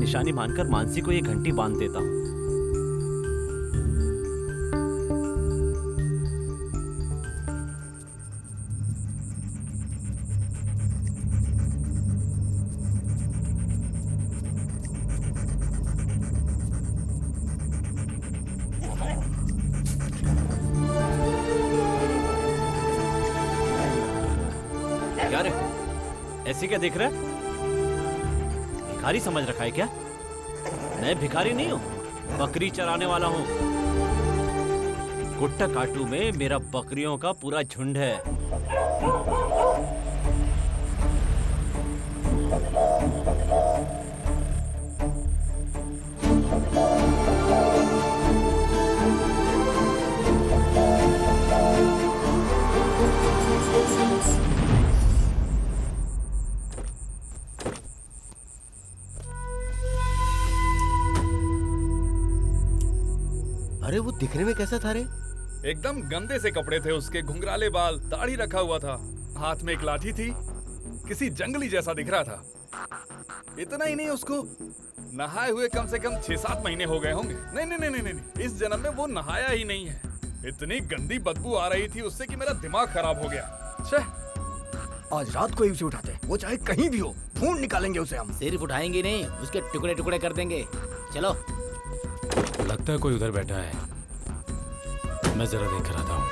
निशानी मानकर मानसी को ये घंटी बांध देता हूँ। क्या रे, ऐसे क्या देख रहा है? भिखारी समझ रखा है क्या? मैं भिखारी नहीं हूँ, बकरी चराने वाला हूँ। गुट्टा काटू में मेरा बकरियों का पूरा झुंड है। अरे वो दिखने में कैसा था रे? एकदम गंदे से कपड़े थे उसके, घुंघराले बाल, दाढ़ी रखा हुआ था, हाथ में एक लाठी थी, किसी जंगली जैसा दिख रहा था। इतना ही नहीं, उसको नहाए हुए कम से कम 6-7 महीने हो गए होंगे। नहीं नहीं नहीं नहीं नहीं, इस जन्म में वो नहाया ही नहीं है। इतनी गंदी बदबू आ रही थी उससे कि मेरा दिमाग खराब हो गया। छह, आज रात को ही उसे उठाते, वो चाहे कहीं भी हो, ढूंढ निकालेंगे उसे हम। सिर्फ उठाएंगे नहीं, उसके टुकड़े टुकड़े कर देंगे। चलो। लगता है कोई उधर बैठा है, मैं जरा देख कर आता हूँ।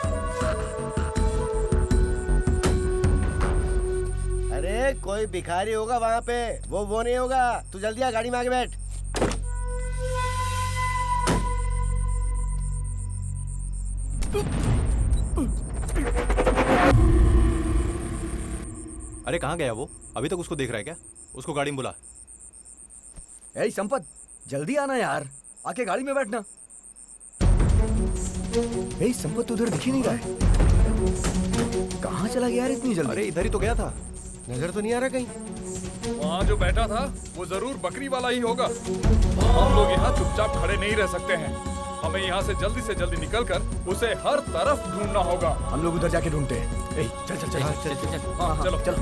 अरे कोई भिखारी होगा वहाँ पे, वो नहीं होगा। तू जल्दी आ, गाड़ी में आगे बैठ। अरे कहाँ गया वो? अभी तक उसको देख रहा है क्या? उसको गाड़ी में बुला। ए संपत, जल्दी आना यार, आके गाड़ी में बैठना। ए संपत उधर दिख ही नहीं रहा है, कहाँ चला गया यार इतनी जल्दी? अरे इधर ही तो गया था, नजर तो नहीं आ रहा कहीं। वहाँ जो बैठा था वो जरूर बकरी वाला ही होगा। हम लोग यहाँ चुपचाप खड़े नहीं रह सकते हैं, हमें यहाँ से जल्दी निकलकर उसे हर तरफ ढूंढना होगा। हम लोग उधर जाके ढूंढते हैं। ए, चल चल चल चल चल चल, चल। हाँ, चलो चलो।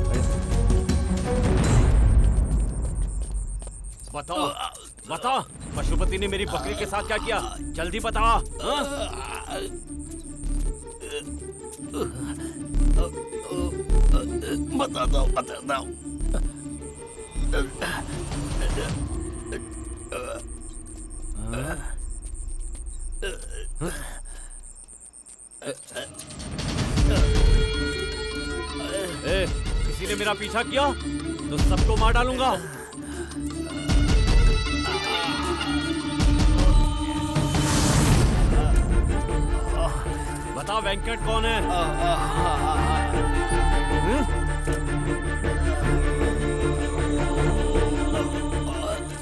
बताओ बताओ, पशुपति ने मेरी बकरी के साथ क्या किया? जल्दी बताओ। बताता हूँ। किसी ने मेरा पीछा किया तो सबको मार डालूंगा। बताओ वेंकट कौन है?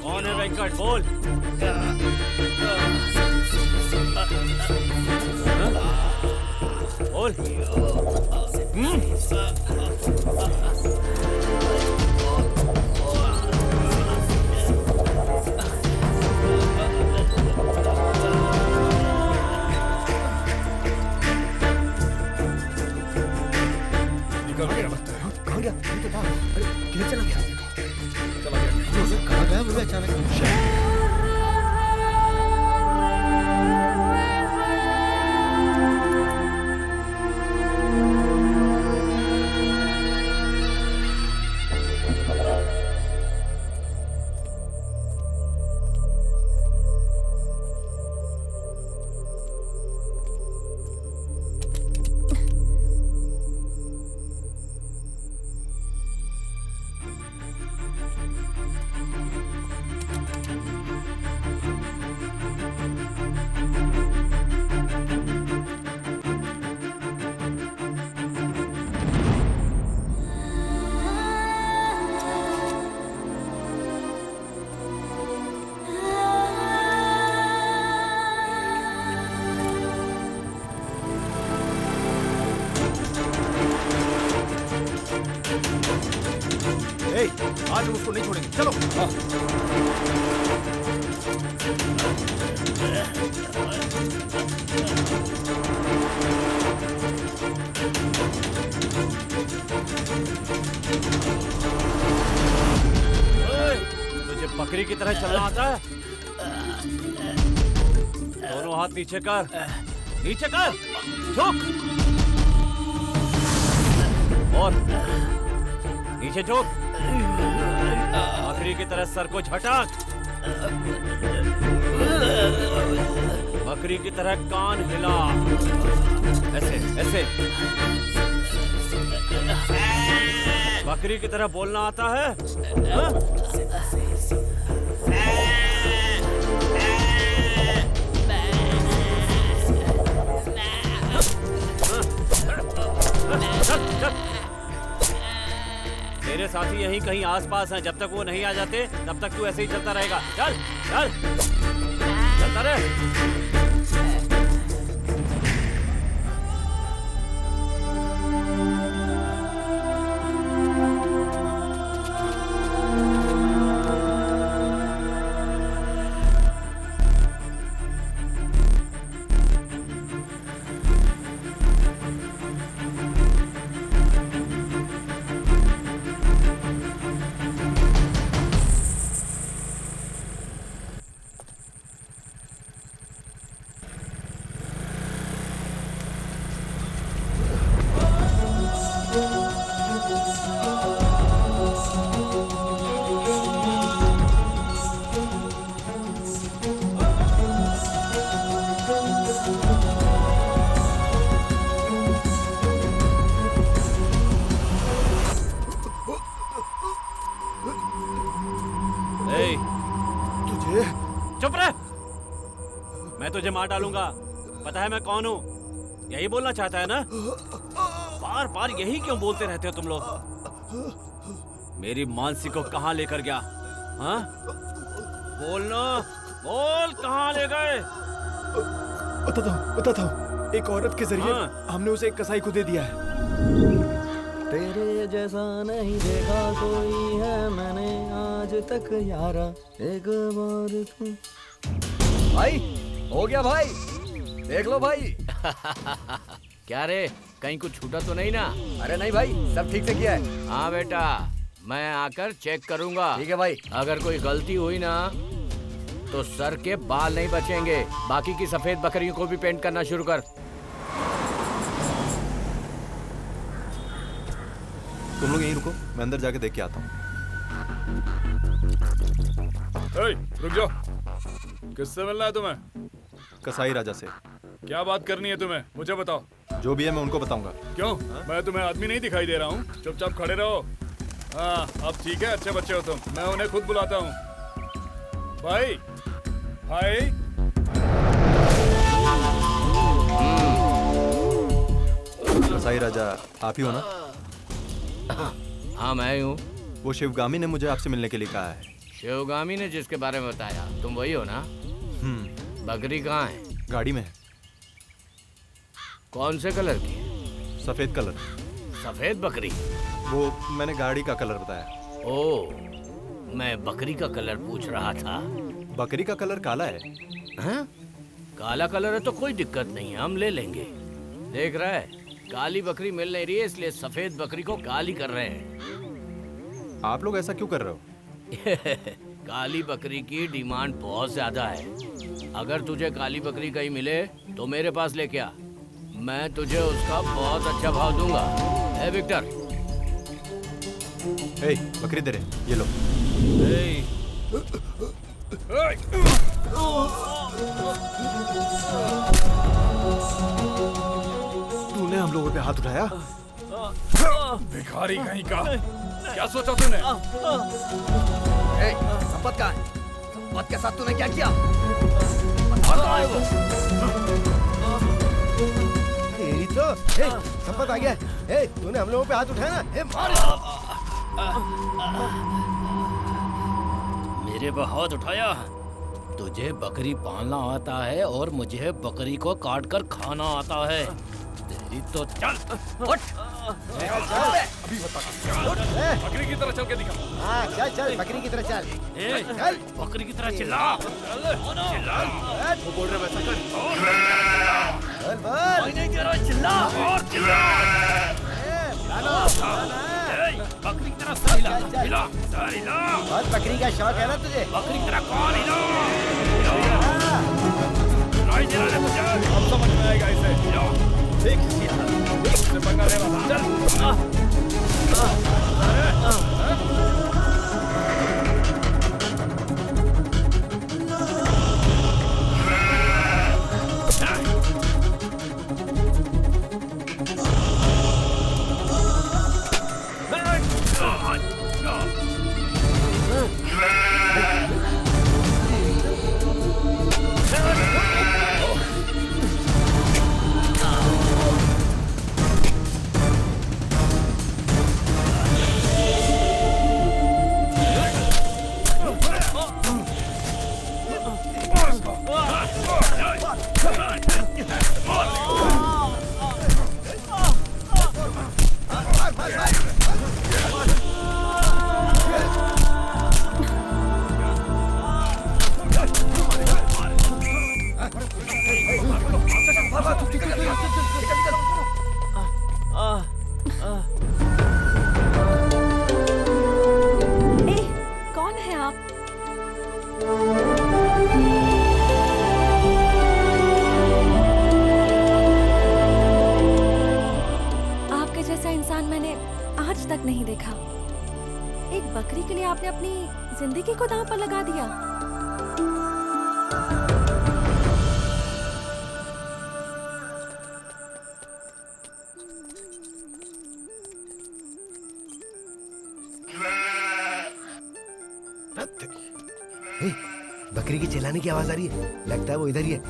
कौन है वेंकट? बोल। बोल। कहाँ गया? ये तो था। अरे किधर चला गया? कहाँ गया मुझे अचानक। आज हम उसको नहीं छोड़ेंगे, चलो। तुझे बकरी बकरी की तरह चलना आता है? दोनों हाथ नीचे कर, नीचे कर, झुक और नीचे झुक। बकरी की तरह सर को झटक, बकरी की तरह कान हिला, ऐसे ऐसे। बकरी की तरह बोलना आता है? हा? मेरे साथी यहीं कहीं आसपास हैं। जब तक वो नहीं आ जाते तब तक तू ऐसे ही चलता रहेगा। चल चल चलता रहे। चुप रह, मैं तुझे मार डालूंगा। पता है मैं कौन हूँ? यही बोलना चाहता है ना? बार बार यही क्यों बोलते रहते हो तुम लोग? मेरी मानसी को कहाँ लेकर गया? हाँ? बोलना, बोल कहाँ ले गए? बताता हूँ। एक औरत के जरिए हमने उसे एक कसाई को दे दिया है। तेरे जैसा नहीं देखा कोई है मैंने आज तक यारा, एक बार तू। भाई हो गया भाई, देख लो भाई। क्या रे, कहीं कुछ छूटा तो नहीं ना? अरे नहीं भाई, सब ठीक से किया है। हाँ बेटा, मैं आकर चेक करूंगा। ठीक है भाई। अगर कोई गलती हुई ना तो सर के बाल नहीं बचेंगे। बाकी की सफेद बकरियों को भी पेंट करना शुरू कर। तुम लोग यहीं रुको, मैं अंदर जाके देख के आता हूँ। रुक जाओ। किससे मिलना है तुम्हें? कसाई राजा से। क्या बात करनी है तुम्हें, मुझे बताओ। जो भी है मैं उनको बताऊंगा। क्यों? मैं तुम्हें आदमी नहीं दिखाई दे रहा हूँ? चुपचाप खड़े रहो। हाँ अब ठीक है, अच्छे बच्चे हो तुम। मैं उन्हें खुद बुलाता हूँ। भाई भाई। कसाई राजा आप ही हो ना? हाँ मैं हूँ। वो शिवगामी ने मुझे आपसे मिलने के लिए कहा है। शिवगामी ने जिसके बारे में बताया, तुम वही हो ना? बकरी कहाँ है? गाड़ी में है। कौन से कलर की? सफेद कलर। सफेद बकरी? वो मैंने गाड़ी का कलर बताया। ओ, मैं बकरी का कलर पूछ रहा था। बकरी का कलर काला है। हाँ? काला कलर है तो कोई दिक्कत नहीं है, हम ले लेंगे। देख रहा है, काली बकरी मिल नहीं रही है, इसलिए सफेद बकरी को काली कर रहे हैं। आप लोग ऐसा क्यों कर रहे हो? काली बकरी की डिमांड बहुत ज्यादा है। अगर तुझे काली बकरी कहीं मिले तो मेरे पास लेके आ, मैं तुझे उसका बहुत अच्छा भाव दूंगा। ए विक्टर, ए बकरी दे रहे, ये लो। तूने हम लोगों पे हाथ उठाया? भिखारी कहीं का, क्या सोचा तूने? संपत कहाँ है? संपत के साथ तूने क्या किया? तेरी तो संपत आ गया। तूने हम लोगों पे हाथ उठाया ना? मार। मेरे पे हाथ उठाया? तुझे बकरी पालना आता है और मुझे बकरी को काट कर खाना आता है। तेरी तो चल उठ। अभी बता। बकरी की तरह चल के दिखा। हाँ चल चल, बकरी की तरह चल। चल बकरी की तरह चिल्ला। चिल्ला। वो बोल रहे वैसा कर। बोल बोल। नहीं कह रहा, चिल्ला और चिल्ला। बकरी की तरह सर हिला, हिला, सर हिला। बहुत बकरी का शौक है ना तुझे? बकरी की तरह कौन हिला? राइट हिलाने मुझे। अब समझ में आएगा इसे। ठीक किया। इससे पंगा ले रहा था। चल। कौन है आप? आपके जैसा इंसान मैंने आज तक नहीं देखा। एक बकरी के लिए आपने अपनी जिंदगी को दांव पर लगा दिया। बकरी की चिल्लाने की आवाज आ रही है। लगता है वो इधर ही है।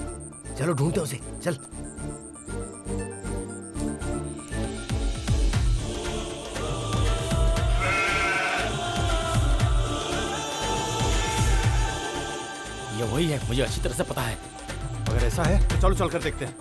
चलो ढूंढते हैं उसे। चल। ये वही है, मुझे अच्छी तरह से पता है। अगर ऐसा है तो चलो चलकर देखते हैं।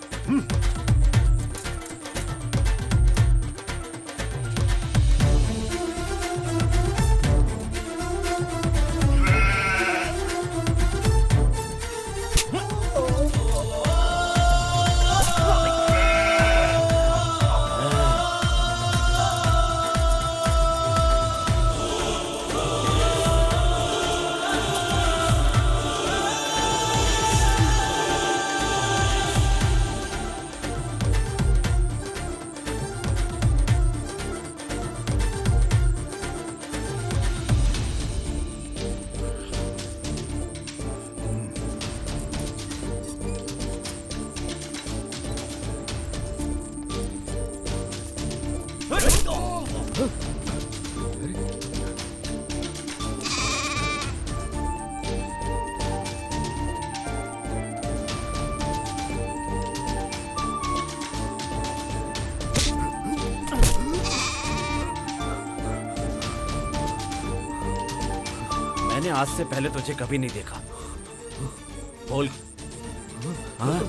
मैंने आज से पहले तुझे कभी नहीं देखा। बोल, हाँ?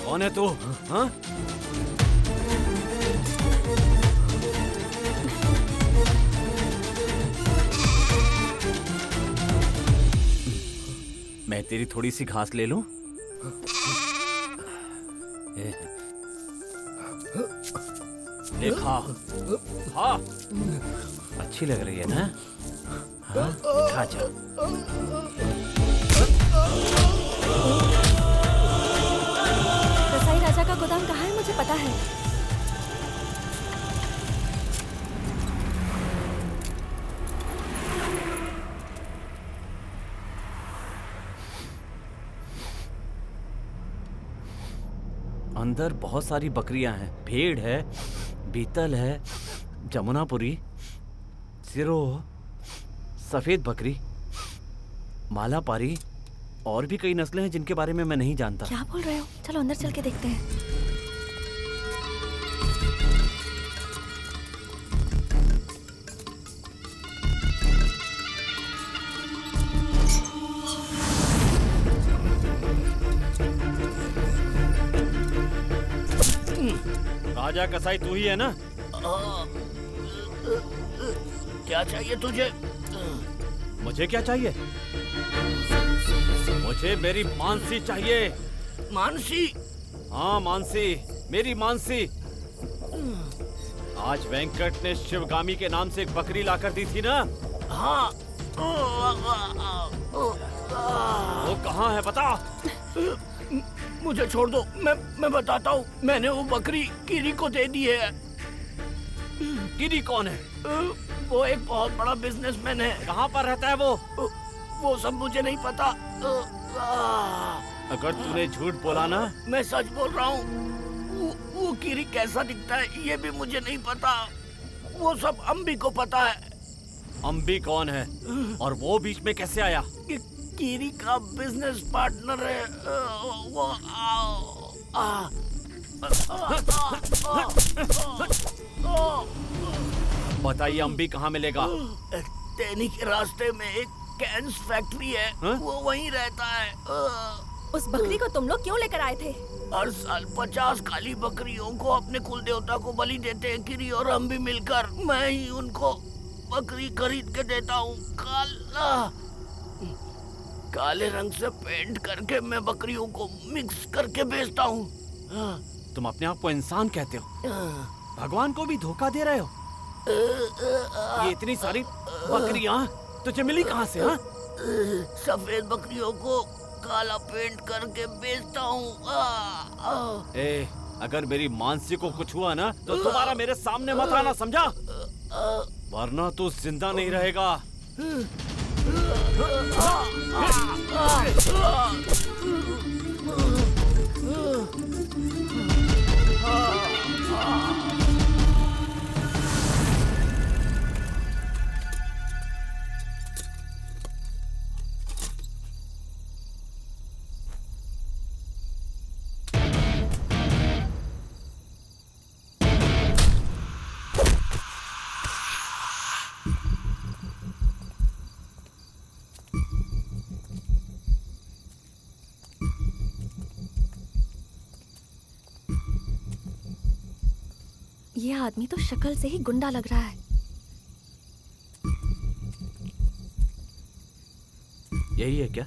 कौन है तू? हाँ? मैं तेरी थोड़ी सी घास ले लूं? ले खा, खा। अच्छी लग रही है ना? हाँ, खा जा। कसाई राजा का गोदाम कहाँ है मुझे पता है। अंदर बहुत सारी बकरियां हैं। भेड़ है, बीतल है, जमुनापुरी, सिरोह, सफेद बकरी, मालापारी और भी कई नस्लें हैं जिनके बारे में मैं नहीं जानता। क्या बोल रहे हो? चलो अंदर चल के देखते हैं। राजा कसाई तू ही है ना? क्या चाहिए तुझे? मुझे क्या चाहिए? मुझे मेरी मानसी चाहिए। मानसी? हाँ मानसी, मेरी मानसी। आज वेंकट ने शिवगामी के नाम से एक बकरी लाकर दी थी ना? हाँ। वो कहाँ है बता? मुझे छोड़ दो, मैं बताता हूँ। मैंने वो बकरी कीरी को दे दी है। कीरी कौन है? वो एक बहुत बड़ा बिजनेसमैन है। कहाँ पर रहता है वो? वो सब मुझे नहीं पता। अगर तूने झूठ बोला ना? मैं सच बोल रहा हूँ। वो कीरी कैसा दिखता है ये भी मुझे नहीं पता। वो सब अम्बी को पता है। अम्बी कौन है और वो बीच में कैसे आया? कीरी का बिजनेस पार्टनर है। वो बताइए अम्बी कहाँ मिलेगा? तेनी के रास्ते में एक कैंस फैक्ट्री है। वो वहीं रहता है। उस बकरी को तुम लोग क्यों लेकर आए थे? हर साल 50 काली बकरियों को अपने कुल देवता को बलि देते हैं कीरी और अम्बी मिलकर। मैं ही उनको बकरी खरीद के देता हूँ। काले रंग से पेंट करके मैं बकरियों को मिक्स करके बेचता हूँ। तुम अपने आप को इंसान कहते हो? भगवान को भी धोखा दे रहे हो? ये इतनी सारी बकरियां तुझे मिली कहाँ से? हाँ? सफेद बकरियों को काला पेंट करके बेचता हूँ। अगर मेरी मानसी को कुछ हुआ ना तो दोबारा मेरे सामने मत आना, समझा? वरना तू जिंदा नहीं रहेगा। ये आदमी तो शक्ल से ही गुंडा लग रहा है। यही है क्या?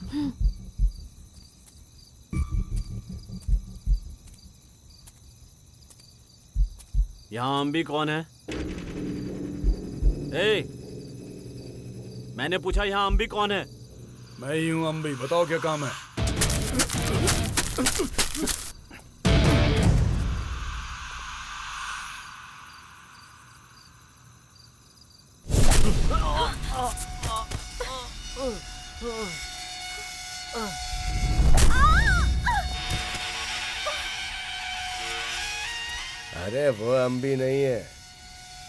यहाँ अम्बी कौन है? मैंने पूछा यहाँ अम्बी कौन है? मैं ही हूँ अम्बी। बताओ क्या काम है? अरे वो अम्बी नहीं है,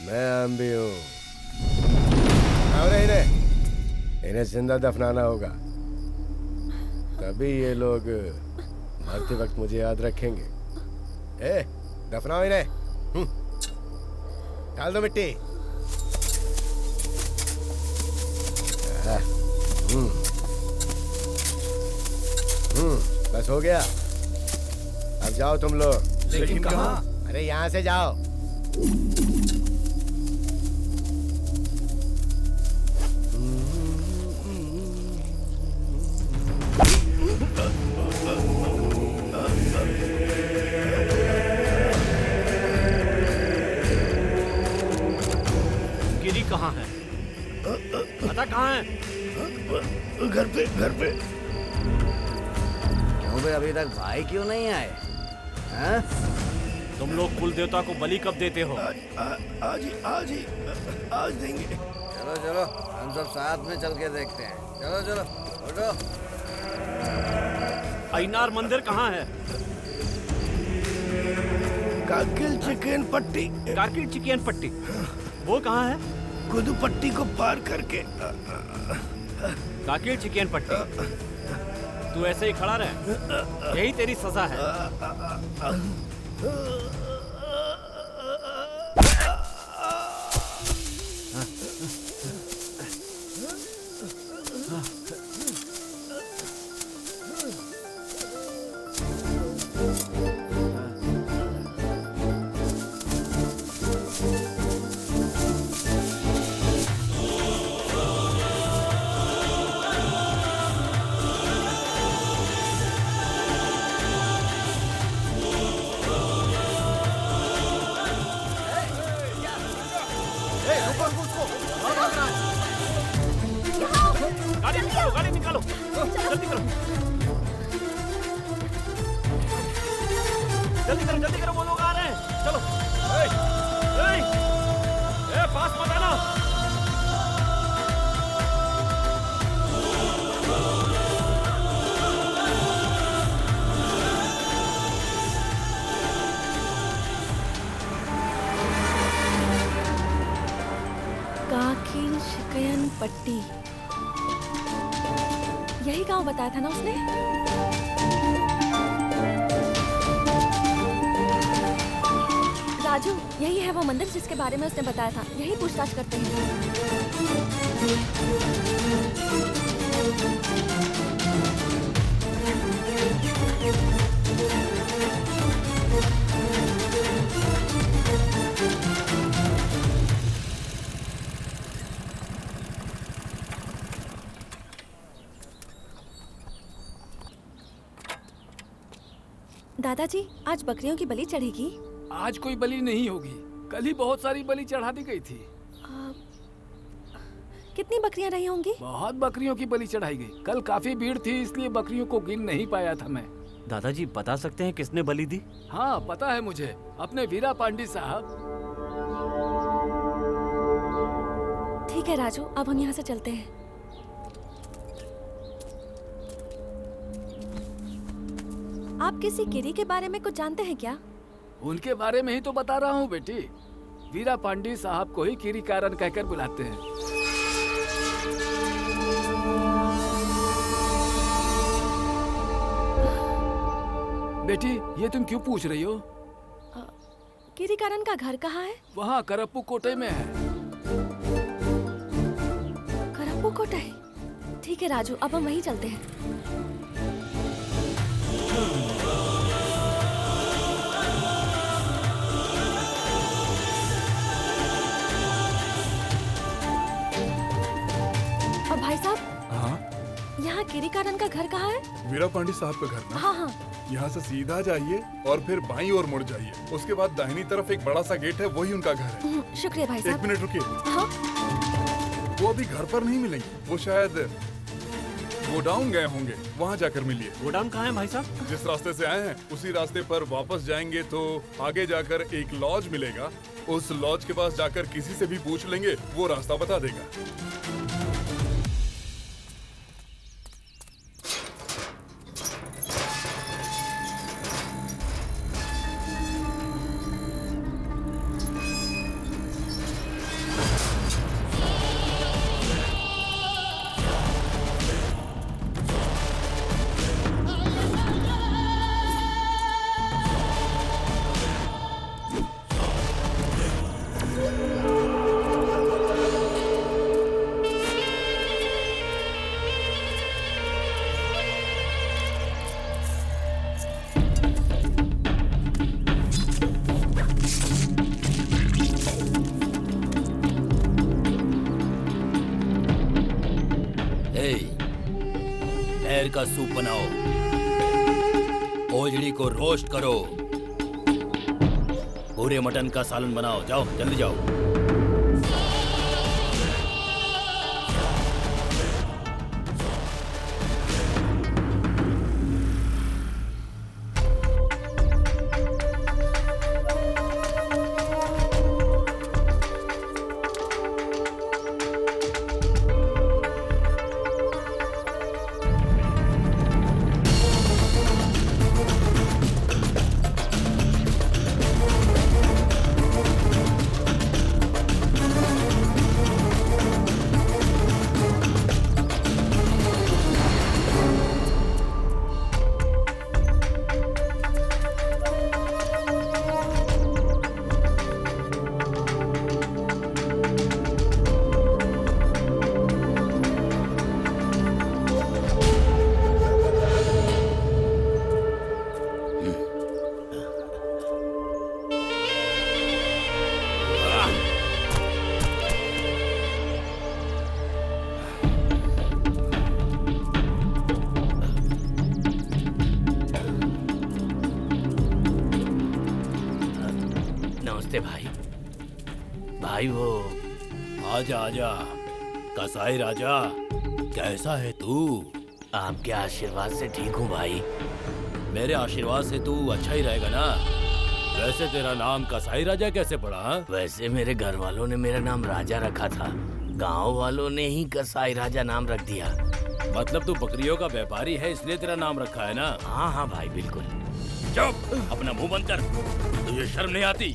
मैं अम्बी हूँ। इन्हें जिंदा दफनाना होगा, तभी ये लोग मरते वक्त मुझे याद रखेंगे। दफनाओ इन्हें। डाल दो मिट्टी। बस हो गया। अब जाओ तुम लोग। लेकिन कहाँ? अरे यहाँ से जाओ। गिरी कहाँ है? पता कहाँ है? घर पे। क्यों बे अभी तक भाई क्यों नहीं आए? हैं? तुम लोग कुल देवता को बलि कब देते हो? आज देंगे। चलो हम सब साथ में चल के देखते हैं। चलो उठो। अयनार मंदिर कहाँ है? कारगिल चिकन पट्टी। कारगिल चिकन पट्टी वो कहाँ है? गुदू पट्टी को पार करके। कारगिल चिकन पट्टी। तू ऐसे ही खड़ा रहे, यही तेरी सजा है। जल्दी करो, वो लोग आ रहे हैं। चलो। पास मत आना। काखिल शिकयन पट्टी, यही गांव बताया था ना उसने? राजू, यही है वो मंदिर जिसके बारे में उसने बताया था। यही पूछताछ करते हैं। दादाजी, आज बकरियों की बलि चढ़ेगी? आज कोई बलि नहीं होगी, कल ही बहुत सारी बलि चढ़ा दी गई थी। कितनी बकरियां रही होंगी? बहुत बकरियों की बलि चढ़ाई गई। कल काफी भीड़ थी, इसलिए बकरियों को गिन नहीं पाया था मैं। दादाजी बता सकते हैं किसने बलि दी? हाँ पता है मुझे, अपने वीरा पांडे साहब। ठीक है राजू, अब हम यहाँ से चलते हैं। आप किसी गिरी के बारे में कुछ जानते हैं क्या? उनके बारे में ही तो बता रहा हूँ बेटी। वीरा पांडे साहब को ही किरी कारण कहकर बुलाते हैं। बेटी, ये तुम क्यों पूछ रही हो? किरी कारण का घर कहाँ है? वहाँ करप्पू कोटे में है। करप्पू कोटे? ठीक है राजू, अब हम वहीं चलते हैं। और भाई साहब, हाँ? यहाँ किरी कारण का घर कहाँ है? वीरा पांडे साहब का घर ना? हाँ हाँ। यहाँ से सीधा जाइए और फिर बाईं ओर मुड़ जाइए। उसके बाद दाहिनी तरफ एक बड़ा सा गेट है, वही उनका घर है। शुक्रिया भाई साहब। एक मिनट रुकिए। हाँ? वो अभी घर पर नहीं मिलेंगे, वो शायद गोडाउन गए होंगे, वहाँ जाकर मिलिए। गोडाउन कहाँ है भाई साहब? जिस रास्ते से आए हैं उसी रास्ते पर वापस जाएंगे तो आगे जाकर एक लॉज मिलेगा। उस लॉज के पास जाकर किसी से भी पूछ लेंगे, वो रास्ता बता देगा। पैर का सूप बनाओ, ओजड़ी को रोस्ट करो, पूरे मटन का सालन बनाओ। जाओ जल्दी जाओ। भाई वो आजा आजा कसाई राजा, कैसा है तू? आपके आशीर्वाद से ठीक हूँ भाई। मेरे आशीर्वाद से तू अच्छा ही रहेगा ना। वैसे तेरा नाम कसाई राजा कैसे पड़ा? वैसे मेरे घर वालों ने मेरा नाम राजा रखा था, गांव वालों ने ही कसाई राजा नाम रख दिया। मतलब तू बकरियों का व्यापारी है इसलिए तेरा नाम रखा है ना? हाँ हाँ भाई बिल्कुल। चुप, अपना मुंह बंद कर। तुझे शर्म नहीं आती?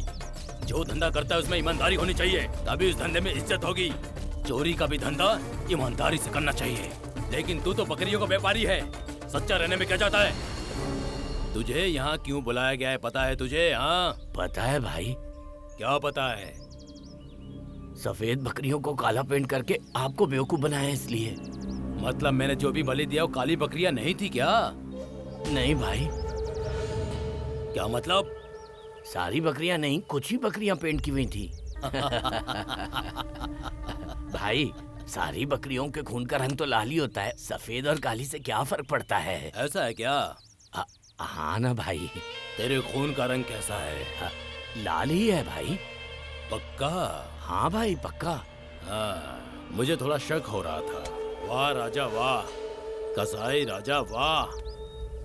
जो धंधा करता है उसमें ईमानदारी होनी चाहिए, तभी उस धंधे में इज्जत होगी। चोरी का भी धंधा ईमानदारी से करना चाहिए। लेकिन तू तो बकरियों का व्यापारी है, सच्चा रहने में क्या जाता है? तुझे यहाँ क्यों बुलाया गया है पता है तुझे? हाँ पता है भाई। क्या पता है? सफेद बकरियों को काला पेंट करके आपको बेवकूफ बनाया इसलिए। मतलब मैंने जो भी बलि दिया वो काली बकरियां नहीं थी क्या? नहीं भाई। क्या मतलब? सारी बकरियां नहीं, कुछ ही बकरियां पेंट की हुई थी। भाई सारी बकरियों के खून का रंग तो लाल ही होता है, सफेद और काली से क्या फर्क पड़ता है? ऐसा है क्या? हाँ ना भाई। तेरे खून का रंग कैसा है? लाल ही है भाई। पक्का? हाँ भाई पक्का। हाँ, मुझे थोड़ा शक हो रहा था। वाह राजा वाह, कसाई राजा वाह।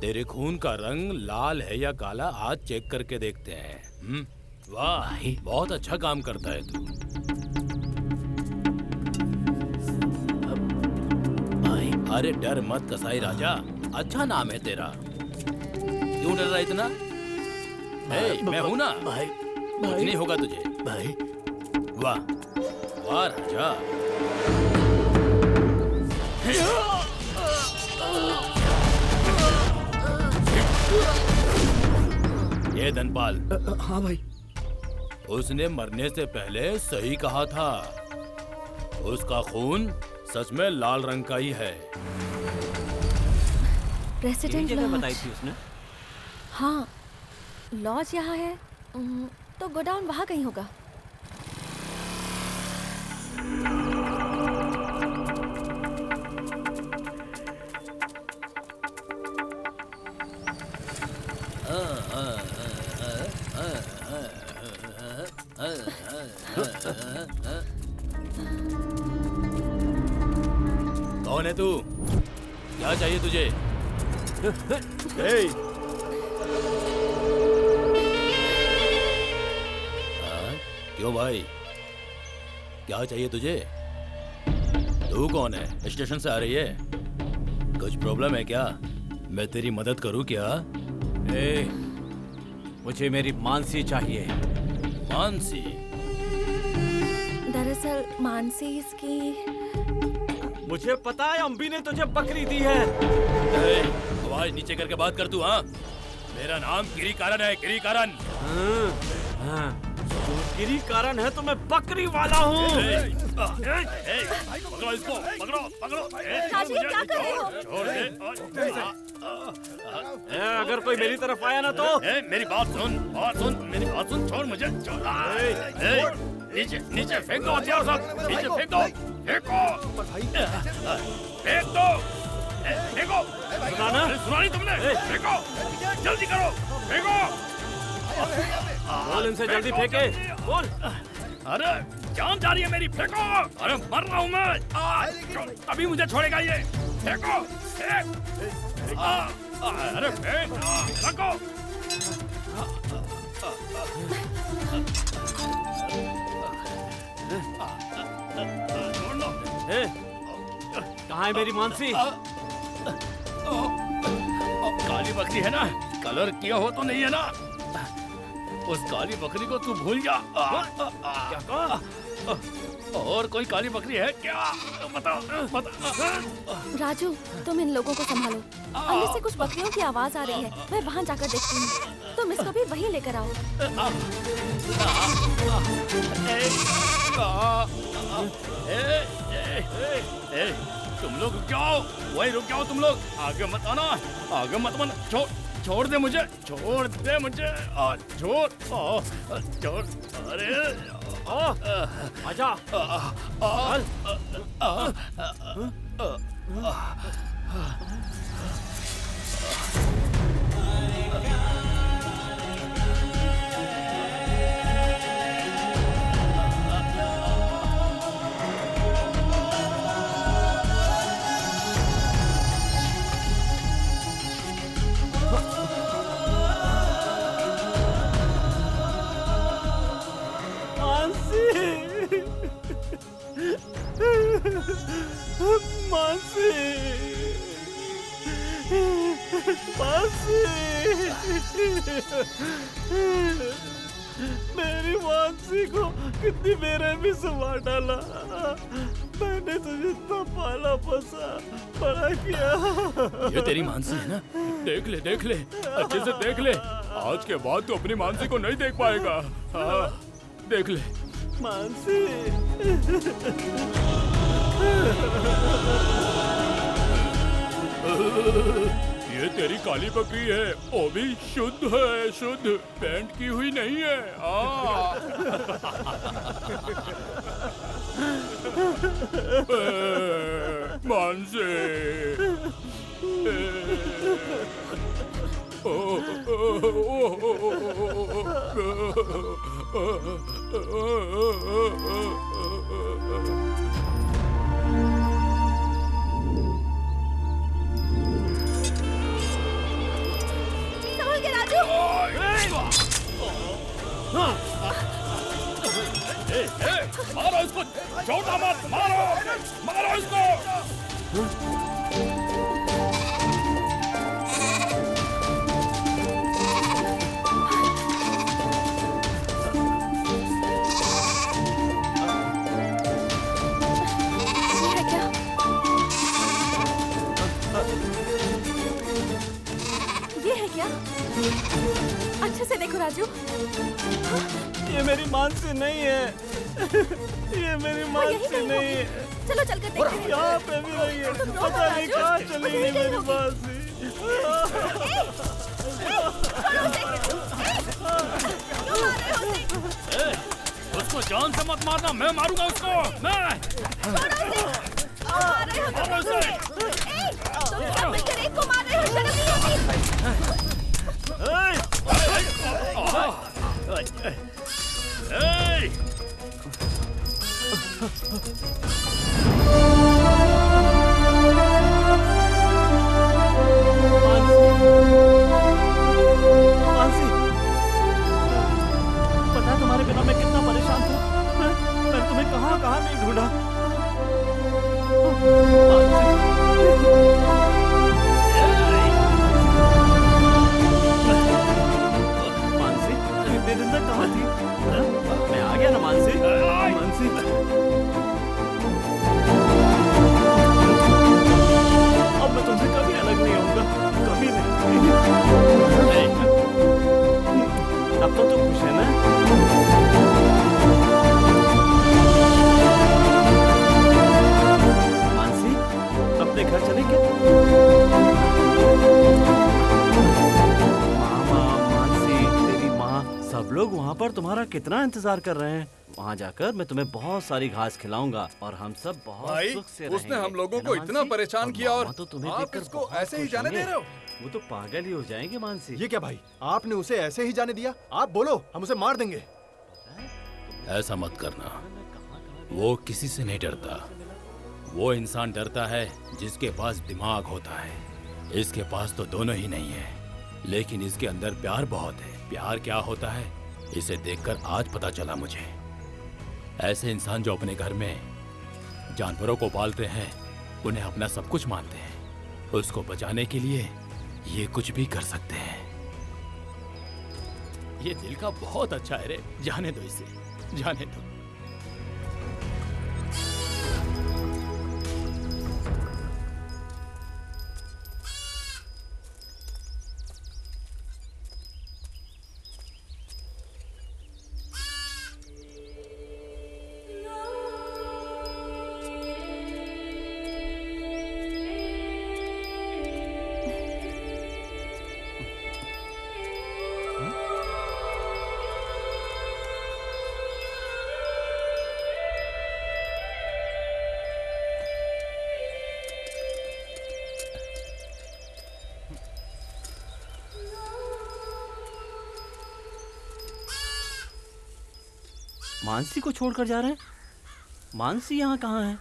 तेरे खून का रंग लाल है या काला आज चेक करके देखते हैं। वाह भाई, बहुत अच्छा काम करता है तू। भाई अरे डर मत कसाई राजा, अच्छा नाम है तेरा। क्यों डर रहा इतना? मैं हूं ना भाई। कुछ नहीं होगा तुझे भाई। वाह वाह राजा। ये धनपाल। हाँ भाई। उसने मरने से पहले सही कहा था। उसका खून सच में लाल रंग का ही है। प्रेसिडेंट जगह लॉज। बताई थी उसने। हाँ, लॉज यहाँ है तो गोडाउन वहाँ कहीं होगा। कौन है तू? क्या चाहिए तुझे? क्यों भाई, क्या चाहिए तुझे? तू कौन है? स्टेशन से आ रही है? कुछ प्रॉब्लम है क्या? मैं तेरी मदद करूं क्या? मुझे मेरी मानसी चाहिए। मानसी? दरअसल मानसी इसकी। मुझे पता है अम्बी ने तुझे बकरी दी है। आवाज नीचे करके बात कर तू। हाँ, मेरा नाम गिरिकारण है, गिरिकारण। तू गिरिकारण है तो मैं बकरी वाला हूँ। पकड़ो इसको, पकड़ो पकड़ो। राजू, क्या कर रहे हो? छोड़ दे। अगर कोई मेरी तरफ आया ना तो। मेरी बात सुन, मेरी बात सुन। छोड़ मुझे, छोड़। नीचे नीचे फेंक दो हथियार सब, नीचे फेंक दो, फेंको, फेंक दो, फेंको। सुना नहीं तुमने? फेंको, जल्दी करो, फेंको। बोल इनसे जल्दी फेंके, बोल। अरे जान जा रही है मेरी, फेंको। अरे मर रहा हूँ मैं, अभी मुझे छोड़ेगा ये। फेंको, फेंक। अरे फेंक, रखो। कहाँ है मेरी मानसी? काली बकरी है ना, कलर किया हो तो नहीं है ना? उस काली बकरी को तू भूल जा। क्या कहा? और कोई काली बकरी है क्या? बता, बता। राजू, तुम इन लोगों को संभालो। अंदर से कुछ बकरियों की आवाज आ रही है, मैं वहाँ जाकर देखती हूँ। तुम इसको भी वहीं लेकर आओ। तुम लोग रुक जाओ, वहीं रुक जाओ तुम लोग, आगे मत आना, आगे मत आना। छोड़ दे मुझे, छोड़ दे मुझे, छोड़, छोड़। अरे आजा। मेरी मानसी को कितनी बेरहमी से मार डाला। मैंने तुझे इतना पाला पोसा बड़ा किया। ये तेरी मानसी है ना? देख ले अच्छे से देख ले। आज के बाद तू अपनी मानसी को नहीं देख पाएगा। हाँ, देख ले। मानसी ये तेरी काली बकरी है, वो भी शुद्ध है, शुद्ध, पेंट की हुई नहीं है। मानसी मारो इसको, छोटा मत मारो इसको। ये है क्या? अच्छे से देखो राजू। ये मेरी मानसी नहीं है। ये मेरी मानसी नहीं है। चलो चल कर देखते हैं। यहाँ पे भी नहीं है। पता नहीं कहाँ चली गई मेरी मानसी। उसको जान से मत मारना, मैं मारूंगा उसको। मैं तुम सब मिलकर एक को मार रहे हो, शर्म नहीं आती? मानसी, पता है तुम्हारे बिना मैं कितना परेशान था। मैंने तुम्हें कहाँ नहीं ढूंढा। मानसी, इतने दिन तक कहाँ थी? मैं आ गया ना मानसी। मानसी, अब मैं तुमसे कभी अलग नहीं होऊंगा, कभी नहीं। अब तो तू खुश है ना? मानसी, अपने घर चलें क्या? मामा, मानसी, तेरी माँ, सब लोग वहाँ पर तुम्हारा कितना इंतजार कर रहे हैं। वहाँ जाकर मैं तुम्हें बहुत सारी घास खिलाऊंगा और हम सब बहुत भाई, सुख से उसने रहेंगे। हम लोगों है ना को इतना मानसी? परेशान किया और तो तुम्हें आप देखकर इसको बहुत ऐसे ही खुश जाने होंगे। दे रहे हो? वो तो पागल ही हो जाएंगे मानसी। ये क्या भाई, आपने उसे ऐसे ही जाने दिया? आप बोलो, हम उसे मार देंगे। ऐसा मत करना, वो किसी से नहीं डरता। वो इंसान डरता है जिसके पास दिमाग होता है। इसके पास तो दोनों ही नहीं है, लेकिन इसके अंदर प्यार बहुत है। प्यार क्या होता है इसे देखकर आज पता चला मुझे। ऐसे इंसान जो अपने घर में जानवरों को पालते हैं, उन्हें अपना सब कुछ मानते हैं, उसको बचाने के लिए ये कुछ भी कर सकते हैं। ये दिल का बहुत अच्छा है रे, जाने दो इसे, जाने दो। मानसी को छोड़कर जा रहे हैं? मानसी यहाँ कहाँ है?